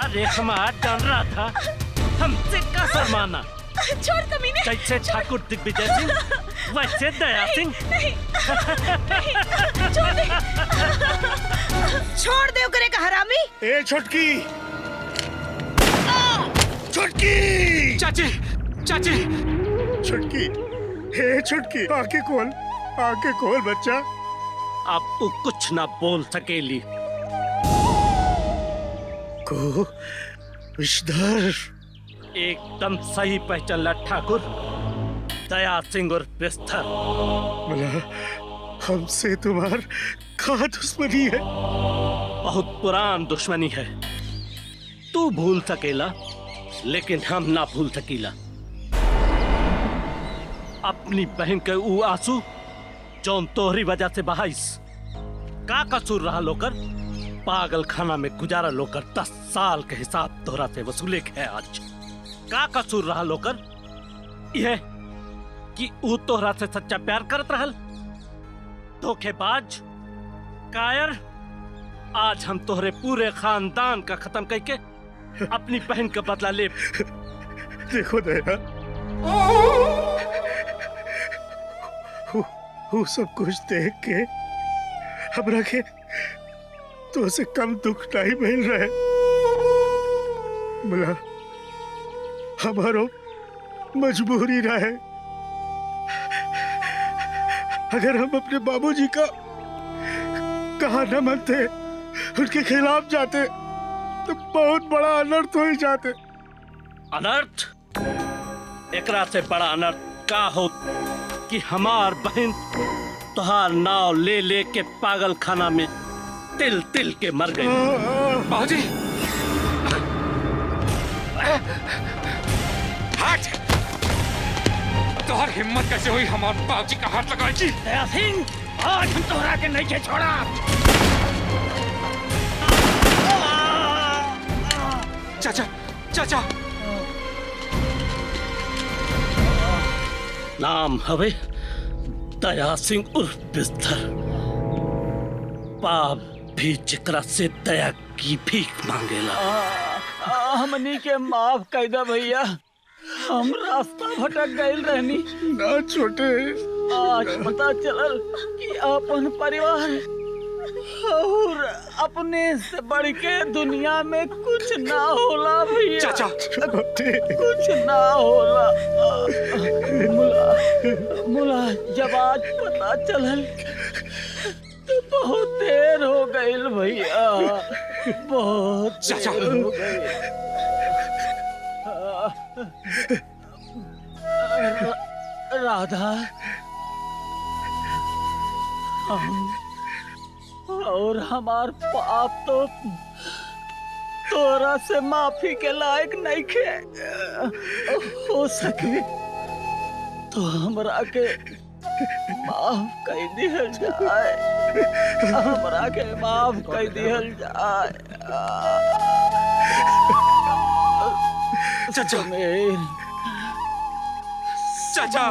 अरे हमार जान रहा था हमसे का शर्माना। छोड़ कमीने। जैसे ठाकुर दिग्विजय सिंह वैसे दया सिंह। छोड़ दे। छोड़ दे करे का हरामी। ए छोटकी, छोटकी, चाची, चाची, छोटकी, हे छोटकी, आके खोल बच्चा। अब तू कुछ ना बोल सकेली। को विषधर एकदम सही पहचानला ठाकुर, दया सिंह और विषधर। मला हमसे तुम्हार का दुश्मनी है? बहुत पुरान दुश्मनी है। तू भूल सकेला लेकिन हम ना भूल सकीला। अपनी बहन के ऊ आंसू जौन तोहरी वजह से बहाइस का कसूर रहा लोकर? पागल खाना में गुजारा लोकर 10 साल के हिसाब तोहरा से वसूले है आज। का कसूर रहा लोकर? यह कि ऊ तोहरा से सच्चा प्यार करत रहल? धोखेबाज, कायर। आज हम तोहरे पूरे खानदान का खत्म करके अपनी बहन का बदला ले। देखो दया, वो सब कुछ देख के हमरा के तो से कम दुख नहीं मिल रहा है। मला हमारो मजबूरी रहे। अगर हम अपने बाबूजी का कहा न मानते, उनके खिलाफ जाते तो बहुत बड़ा अनर्थ हो ही जाते। अनर्थ? एकरा से बड़ा अनर्थ का हो कि हमार बहन तुहार नाव ले ले के पागल खाना में तिल तिल के मर गई। बाबूजी, हट! तोहर हिम्मत कैसे हुई हमारे बाबूजी का हाथ लगाई की? दया सिंह, आज हम तोहरा के नहीं छोड़ा। चाचा, चाचा। नाम हवे दया सिंह उर्फ विषधर। पाप भी जिकरा से दया की भीख मांगेला। हमनी के माफ कर दे भैया, हम रास्ता भटक गए रहनी। ना छोटे, आज पता चलल कि अपन परिवार और अपने से बढ़ के दुनिया में कुछ ना होला भैया। चाचा, कुछ ना होला। मुला जब आज पता चलल तो बहुत देर हो गई भैया, बहुत देर हो गई। राधा, हम और हमार पाप तो तोरा से माफी के लायक नहीं खे। हो सके तो हमरा के माफ कर दिहल जाए, हमरा के माफ कर दिहल जाए। चाचा, चाचा,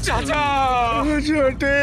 चाचा, छोटे।